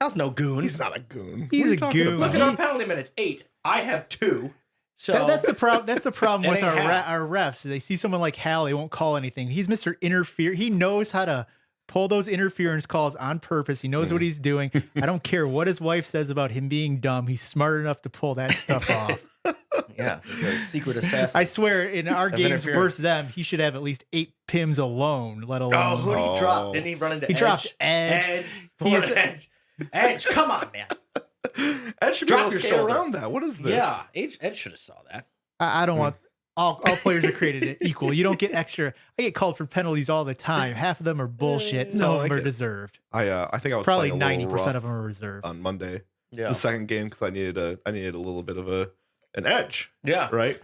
Hell's no goon. He's not a goon. He's What are you a talking goon. about? Look at our penalty minutes. 8. I have 2. So That's the problem. That's the problem It with ain't Hal. our refs. They see someone like Hal, they won't call anything. He's Mr. Interfere. He knows how to pull those interference calls on purpose. He knows what he's doing. I don't care what his wife says about him being dumb. He's smart enough to pull that stuff off. yeah, the secret assassin. I swear, in our Of games interference. versus them, he should have at least 8 PIMs alone, let alone. Oh, who did he drop? Oh. Didn't he run into He Edge? dropped Edge. Edge. He Poor is- Edge. Edge, come on, man. Ed should be Drop able to your skate shoulder. around that. What is this? Yeah, Edge should have saw that. I don't want. All players are created equal. You don't get extra. I get called for penalties all the time. Half of them are bullshit. Some No, of them I are get- deserved. I think I was Probably playing a little 90% rough of them are reserved. on Monday, Yeah. the second game, because I needed a little bit of an edge, Yeah. right?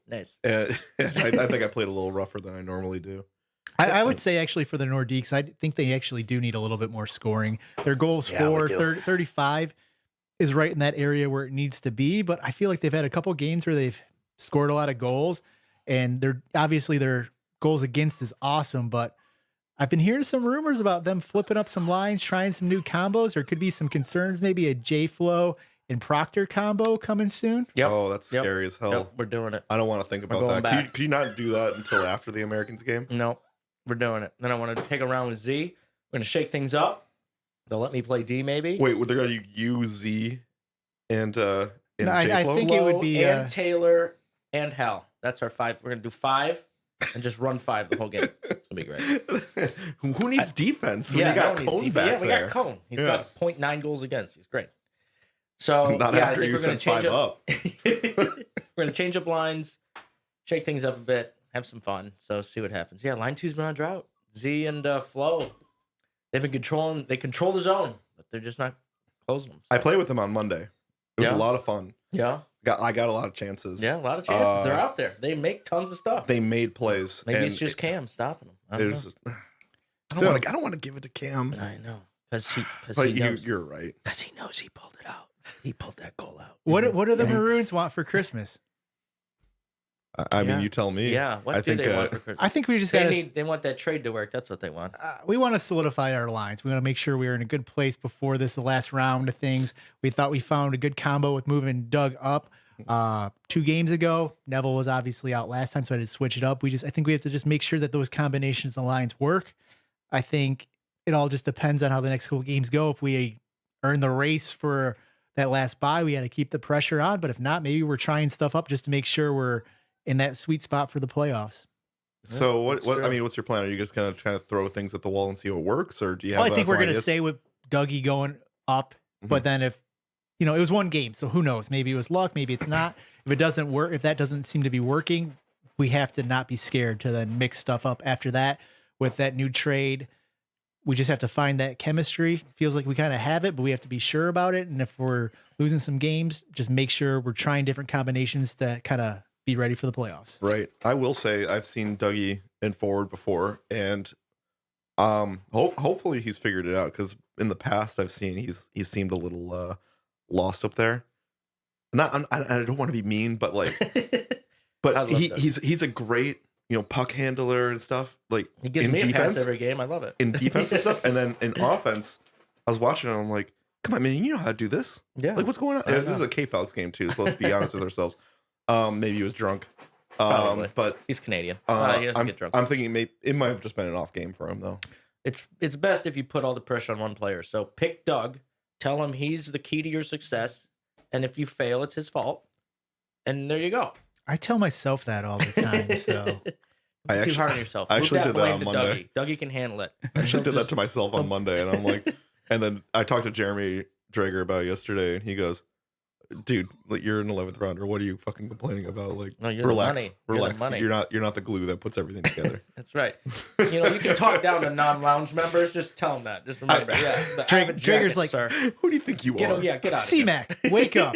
Nice. And I think I played a little rougher than I normally do. I would say actually for the Nordiques, I think they actually do need a little bit more scoring. Their goals Yeah, we for do. 35 is right in that area where it needs to be. But I feel like they've had a couple games where they've scored a lot of goals, and they're obviously their goals against is awesome. But I've been hearing some rumors about them flipping up some lines, trying some new combos. There could be some concerns, maybe a J-Flow and Proctor combo coming soon. Yep. Oh, that's Yep. scary as hell. Yep, we're doing it. I don't want to think We're about going that. Could back. you not do that until after the Americans game? No, we're doing it. Then I want to take a round with Z. We're going to shake things up. They'll let me play D maybe. Wait, they're going to use Z and No, I J-Flow? think it would Flo be, and Taylor and Hal. That's our 5. We're going to do 5 and just run 5 the whole game. It's going to be great. Who needs defense when yeah, you got no one needs Coan defense. back Yeah, we there? got Coan. He's Yeah. got 0.9 goals against. He's great. So Not yeah, after I think you we're going sent to change 5 up. we're going to change up lines, shake things up a bit, have some fun. So see what happens. Yeah, line 2's been on drought. Z and Flo, they've been controlling. They control the zone, but they're just not closing them. I played with them on Monday. It was Yeah. a lot of fun. Yeah, I got a lot of chances. yeah, a lot of chances. They're out there. They make tons of stuff. They made plays. Maybe and it's just Cam stopping them. I it don't was know. just, I So- don't want to give it to Cam. I know because he But knows. you're right. Because he knows he pulled it out. He pulled that goal out. What do the Yeah. Maroons want for Christmas? I mean, Yeah. you tell me. Yeah, what I do think, they want for Christmas? I think we just got They want that trade to work. That's what they want. we want to solidify our lines. We want to make sure we're in a good place before this the last round of things. We thought we found a good combo with moving Doug up 2 games ago. Neville was obviously out last time, so I had to switch it up. I think we have to just make sure that those combinations and lines work. I think it all just depends on how the next couple games go. If we earn the race for that last bye, we got to keep the pressure on. But if not, maybe we're trying stuff up just to make sure we're in that sweet spot for the playoffs. So that's what? I true. mean, what's your plan? Are you just gonna kind of throw things at the wall and see what works, or do you have? Well, I think some we're going to ideas? stay with Dougie going up, but then if it was one game, so who knows? Maybe it was luck, maybe it's not. If it doesn't work, if that doesn't seem to be working, we have to not be scared to then mix stuff up after that with that new trade. We just have to find that chemistry. Feels like we kind of have it, but we have to be sure about it. And if we're losing some games, just make sure we're trying different combinations to kind of be ready for the playoffs. Right. I will say I've seen Dougie in forward before, and hopefully he's figured it out, because in the past I've seen he's seemed a little lost up there. I don't want to be mean, but I but love that. he's a great puck handler and stuff. Like He gives in me a defense, pass every game. I love it. in defense and stuff, and then in offense, I was watching and I'm like, come on, man, you know how to do this. Yeah. Like, what's going on? I This is know. a K-Falcons game too, so let's be honest with ourselves. Maybe he was drunk. Probably. But He's Canadian. he doesn't I'm, get drunk. I'm thinking maybe it might have just been an off game for him though. It's best if you put all the pressure on one player. So pick Doug, tell him he's the key to your success, and if you fail, it's his fault. And there you go. I tell myself that all the time. So I Too hard on yourself. I Move actually that did that blame on to Monday. Dougie. Dougie can handle it. I actually He'll did that just- to myself on Monday, and I'm like, and then I talked to Jeremy Drager about it yesterday, and he goes, "Dude, like, you're an 11th rounder. What are you fucking complaining about? Like, No, you're the relax, money. You're the relax. money. You're not the glue that puts everything together." That's right. You can talk down to non-lounge members. Just tell them that. Just remember. Drager's like, sir. Who do you think you are? Get out. of here. C-Mac, wake up.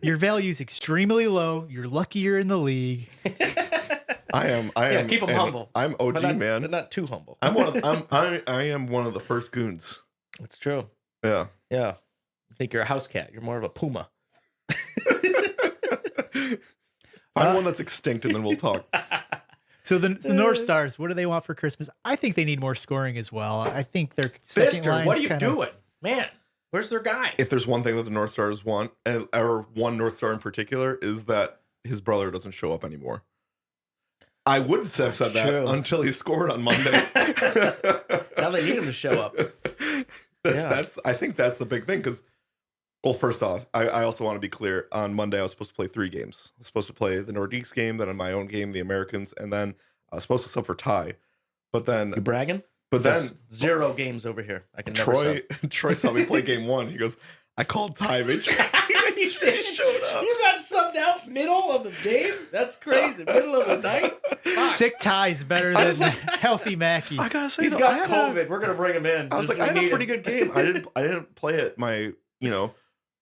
Your value's extremely low. You're lucky you're in the league. I am. keep them humble. I'm OG, But man. They're not too humble. I am one of the first goons. It's true. Yeah. Yeah. I think you're a house cat. You're more of a puma. Find one that's extinct, and then we'll talk. So the North Stars, what do they want for Christmas? I think they need more scoring as well. I think their second Fister, line's what are you kinda- doing? Man, where's their guy? If there's one thing that the North Stars want, or one North Star in particular, is that his brother doesn't show up anymore. I would have said that true. until he scored on Monday. Now they need him to show up. I think that's the big thing because, well, first off, I also want to be clear. On Monday, I was supposed to play 3 games. I was supposed to play the Nordiques game, then on my own game, the Americans, and then I was supposed to sub for Ty. But then, You bragging? but then 0 games over here. I can never Troy saw me play game 1. He goes, "I called Ty, bitch." You did. showed up. You got subbed out middle of the game? That's crazy. Middle of the night? Fuck. Sick Ty's better I than was like- healthy Mackie. I gotta say, He's though, got COVID. We're gonna bring him in. I was Just like, I had we a need pretty him. good game. I didn't play it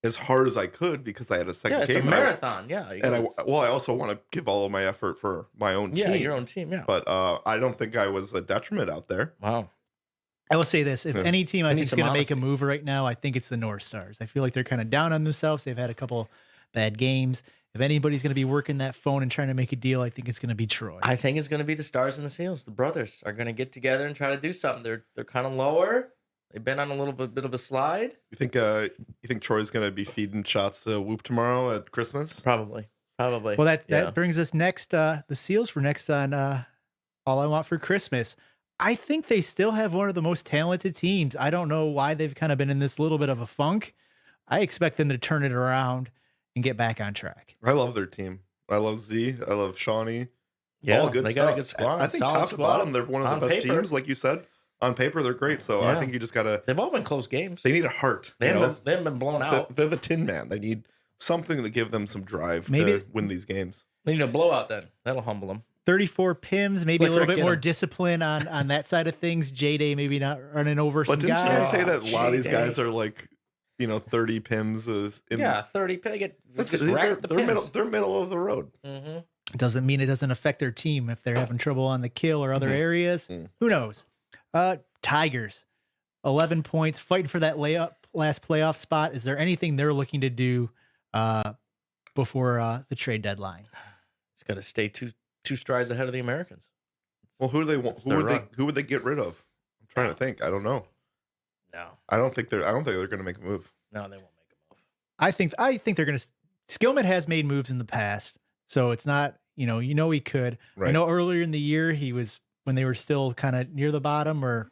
as hard as I could because I had a second Yeah, it's game. a marathon. Yeah. And I also want to give all of my effort for my own team. Yeah, your own team. Yeah. But I don't think I was a detriment out there. Wow. I will say this: if Yeah. any team I We need think is some going to make a honesty. move right now, I think it's the North Stars. I feel like they're kind of down on themselves. They've had a couple bad games. If anybody's going to be working that phone and trying to make a deal, I think it's going to be Troy. I think it's going to be the Stars and the Seals. The brothers are going to get together and try to do something. They're kind of lower. They've been on a little bit of a slide. You think Troy's gonna be feeding shots to Whoop tomorrow at Christmas? Probably. Well, that Yeah. brings us next. The Seals were next on All I Want for Christmas. I think they still have one of the most talented teams. I don't know why they've kind of been in this little bit of a funk. I expect them to turn it around and get back on track. I love their team. I love Z. I love Shawnee. Yeah, All good they stuff. got a good squad. I think solid top to squad. bottom, they're one of On the best paper. teams, like you said. On paper, they're great. So I Yeah. think you just gotta. They've all been close games. They need a heart. They you know? haven't been blown out. They're the Tin Man. They need something to give them some drive Maybe- to win these games. They need a blowout then. That'll humble them. 34 PIMs, maybe Slick a little Rick bit in more 'em. discipline on that side of things. J-Day maybe not running over But some didn't you guys. guys say that a lot of these J-Day. guys are like, 30 PIMs? Yeah, 30. They get That's, just they're, rack the they're middle. pins. They're middle of the road. Mm-hmm. Doesn't mean it doesn't affect their team if they're having trouble on the kill or other Mhm. areas. Mhm. Who knows? Tigers, 11 points, fighting for that last playoff spot. Is there anything they're looking to do before the trade deadline? It's got to stay two strides ahead of the Americans. Well, who do they want? It's their run. Who would they get rid of? I'm trying to think. I don't know. No, I don't think they're going to make a move. they won't make a move. I think they're going to. Skillman has made moves in the past, so it's not he could. Right. I know earlier in the year he was when they were still kind of near the bottom or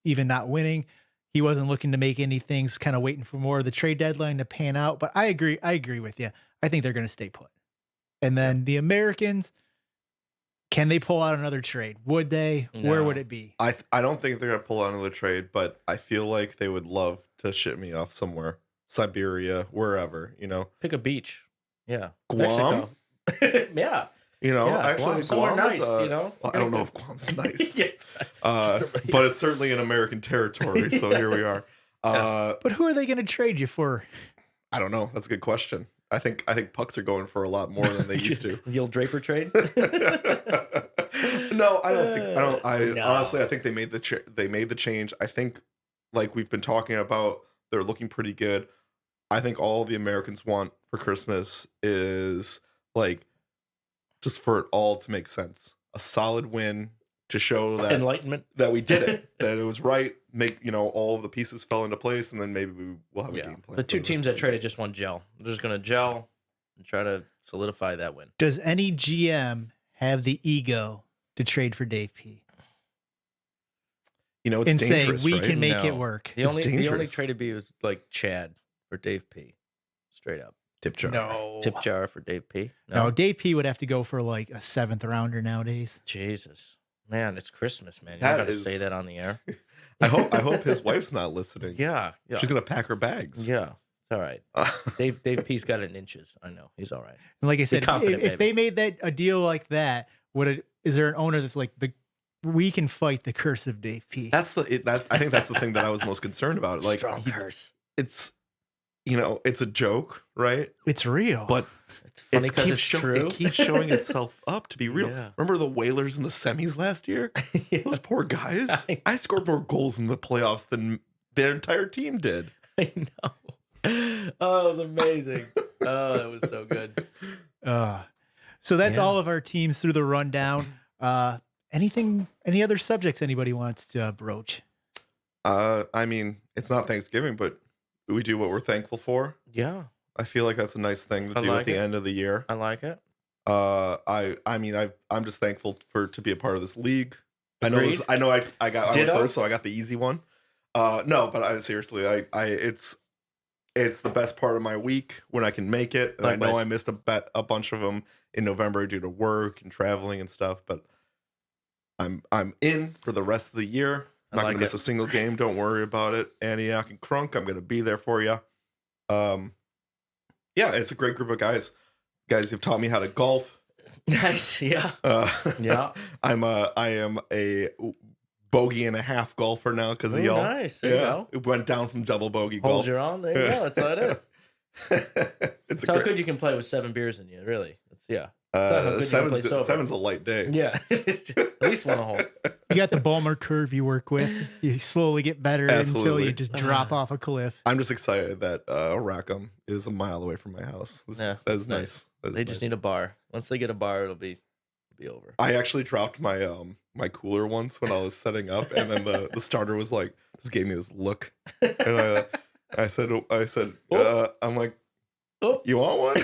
even not winning. He wasn't looking to make anything, kind of waiting for more of the trade deadline to pan out. But I agree with you. I think they're going to stay put. And then the Americans, can they pull out another trade? Would they? Where No. would it be? I don't think they're going to pull out another trade, but I feel like they would love to ship me off somewhere, Siberia, wherever. Pick a beach. Yeah, Guam? Mexico. Yeah, Actually, Guam, somewhere Guam is, nice. well, I don't know if Guam's nice, Yeah. but it's certainly an American territory. So here we are. But who are they going to trade you for? I don't know. That's a good question. I think pucks are going for a lot more than they used to. The old Draper trade. No, I don't think. No. Honestly, I think they made the change. I think, like we've been talking about, they're looking pretty good. I think all the Americans want for Christmas is like just for it all to make sense. A solid win to show that Enlightenment. that we did it, that it was right. Make all of the pieces fell into place, and then maybe we'll have a game plan. The two for teams this that traded just want gel. They're just gonna gel and try to solidify that win. Does any GM have the ego to trade for Dave P? It's and say dangerous, we right? can make it No. work? The It's only dangerous. trade to be was like Chad for Dave P. Straight up. Tip jar. No. Tip jar for Dave P. No, Dave P would have to go for like a 7th rounder nowadays. Jesus. Man, it's Christmas, man. You That don't gotta is- say that on the air. I hope his wife's not listening. Yeah. Yeah. She's gonna pack her bags. Yeah. It's all right. Dave P's got it in inches. I know. He's all right. And like I said, confident, if they made that a deal like that, is there an owner that's like we can fight the curse of Dave P? I think that's the thing that I was most concerned about. Like Strong curse. it's it's a joke, right? It's real. But It's funny because it's true. It keeps showing itself up to be real. Yeah. Remember the Whalers in the semis last year? Those poor guys. I scored more goals in the playoffs than their entire team did. I know. Oh, it was amazing. Oh, that was so good. So that's Yeah. all of our teams through the rundown. Any other subjects anybody wants to broach? I mean, it's not Thanksgiving, but we do what we're thankful for. Yeah, I feel like that's a nice thing to I do like at the it. end of the year. I like it. I'm just thankful to be a part of this league. I know Agreed. I went Ditto. first, so I got the easy one. No, but seriously, it's the best part of my week when I can make it. And I know Likewise. I missed a bunch of them in November due to work and traveling and stuff, but I'm in for the rest of the year. I'm not I like gonna miss it. a single game. Don't worry about it. Antioch and Crunk, I'm gonna be there for you. Yeah, it's a great group of guys. Guys, you've taught me how to golf. Nice. Yeah. Yeah. I am a bogey and a half golfer now because of Ooh, y'all. nice. There you go. It went down from double bogey Hold golf. your own. There you go. That's how it is. It's It's how good you can play with 7 beers in you. Really. It's how good you can play sober. seven's a light day. Yeah. It's at least one a hole. You got the Ballmer curve you work with. You slowly get better until Absolutely. you just drop off a cliff. I'm just excited that Rackham is a mile away from my house. Yeah, That is nice. nice. That is They just nice. need a bar. Once they get a bar, it'll be over. I actually dropped my my cooler once when I was setting up, and then the starter was like, just gave me this look, and I said, I'm like, Oh. you want one?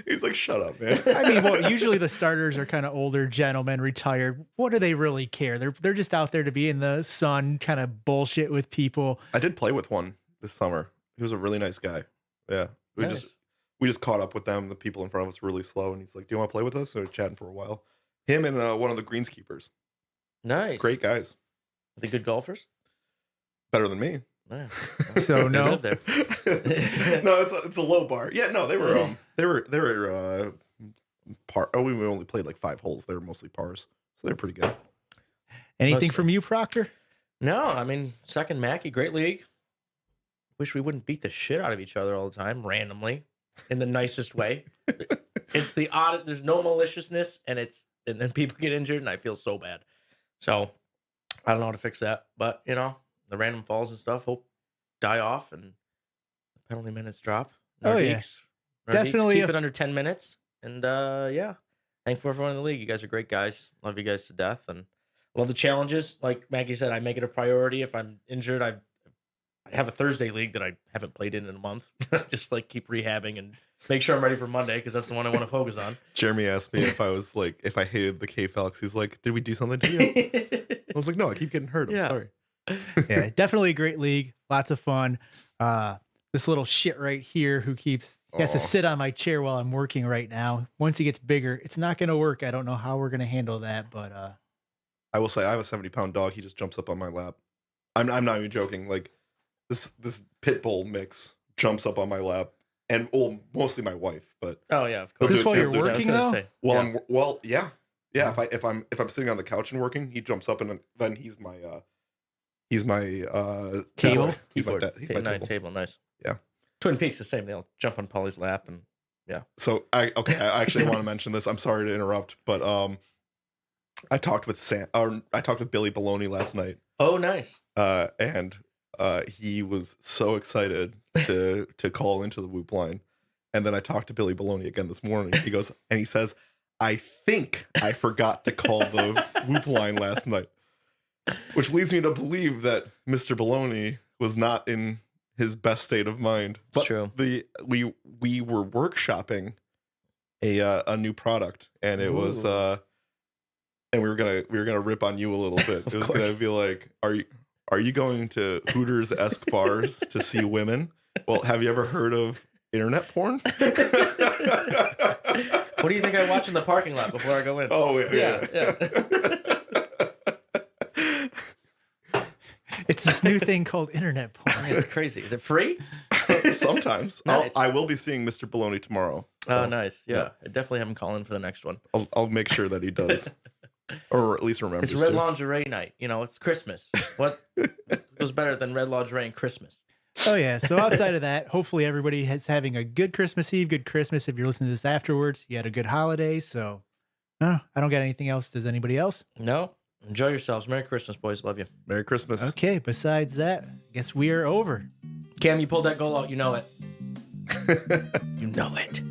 he's like, shut up, man. I mean, well, usually the starters are kind of older gentlemen, retired. What do they really care? They're just out there to be in the sun, kind of bullshit with people. I did play with one this summer. He was a really nice guy. Yeah, Nice. we just caught up with them. The people in front of us were really slow, and he's like, "Do you want to play with us?" So we were chatting for a while. Him and one of the greenskeepers, Nice. great guys, Are they good golfers? better than me. Yeah. So They no. live there. No, it's a low bar. Yeah, no, they were par. Oh, we only played like 5 holes. They were mostly pars, so they're pretty good. Anything Most- from you, Proctor? No, I mean, second Mackey, great league. Wish we wouldn't beat the shit out of each other all the time, randomly, in the nicest way. It's the odd. There's no maliciousness, and then people get injured, and I feel so bad. So I don't know how to fix that, but the random falls and stuff hope die off, and the penalty minutes drop. Oh, yeah. Nordiques Definitely keep a- it under 10 minutes, and yeah, thankful for everyone in the league. You guys are great guys. Love you guys to death, and love the challenges. Like Maggie said, I make it a priority. If I'm injured, I have a Thursday league that I haven't played in a month. Just like keep rehabbing and make sure I'm ready for Monday because that's the one I want to focus on. Jeremy asked me if I hated the K-Felix. He's like, "Did we do something to you?" I was like, "No, I keep getting hurt. I'm Yeah. sorry." Yeah, definitely a great league. Lots of fun. This little shit right here who he has to Aw. sit on my chair while I'm working right now. Once he gets bigger, it's not going to work. I don't know how we're going to handle that, but I will say I have a 70-pound dog. He just jumps up on my lap. I'm not even joking. Like this pit bull mix jumps up on my lap, and mostly my wife. But Oh yeah, of He'll course. Is this do it- while he'll you're do it. I was working gonna though? say, yeah. If I'm sitting on the couch and working, he jumps up, and then he's my Table? desk. He's my keyboard, he's my table. table, nice. Yeah. Twin Peaks the same. They'll jump on Polly's lap and So I actually want to mention this. I'm sorry to interrupt, but I talked with Billy Baloney last night. oh nice. And he was so excited to call into the Whoop line. And then I talked to Billy Baloney again this morning. He goes, and he says, "I think I forgot to call the Whoop line last night," which leads me to believe that Mr. Baloney was not in his best state of mind. It's true. We were workshopping a new product, and it was Ooh. and we were gonna rip on you a little bit. Of It was course. gonna be like, are you going to Hooters-esque bars to see women? Well, have you ever heard of internet porn? What do you think I watch in the parking lot before I go in? Oh yeah. It's this new thing called internet porn. It's crazy. Is it free? Sometimes Nice. I will be seeing Mr. Baloney tomorrow. Oh, So nice. Yeah. yeah. I definitely have him call in for the next one. I'll make sure that he does, or at least remembers. It's red to. lingerie night. It's Christmas. What goes better than red lingerie and Christmas? Oh yeah. So outside of that, hopefully everybody is having a good Christmas Eve, good Christmas. If you're listening to this afterwards, you had a good holiday. So I don't got anything else. Does anybody else? No. Enjoy yourselves. Merry Christmas, boys. Love you. Merry Christmas. Okay. Besides that, I guess we are over. Cam, you pulled that goal out. You know it. You know it.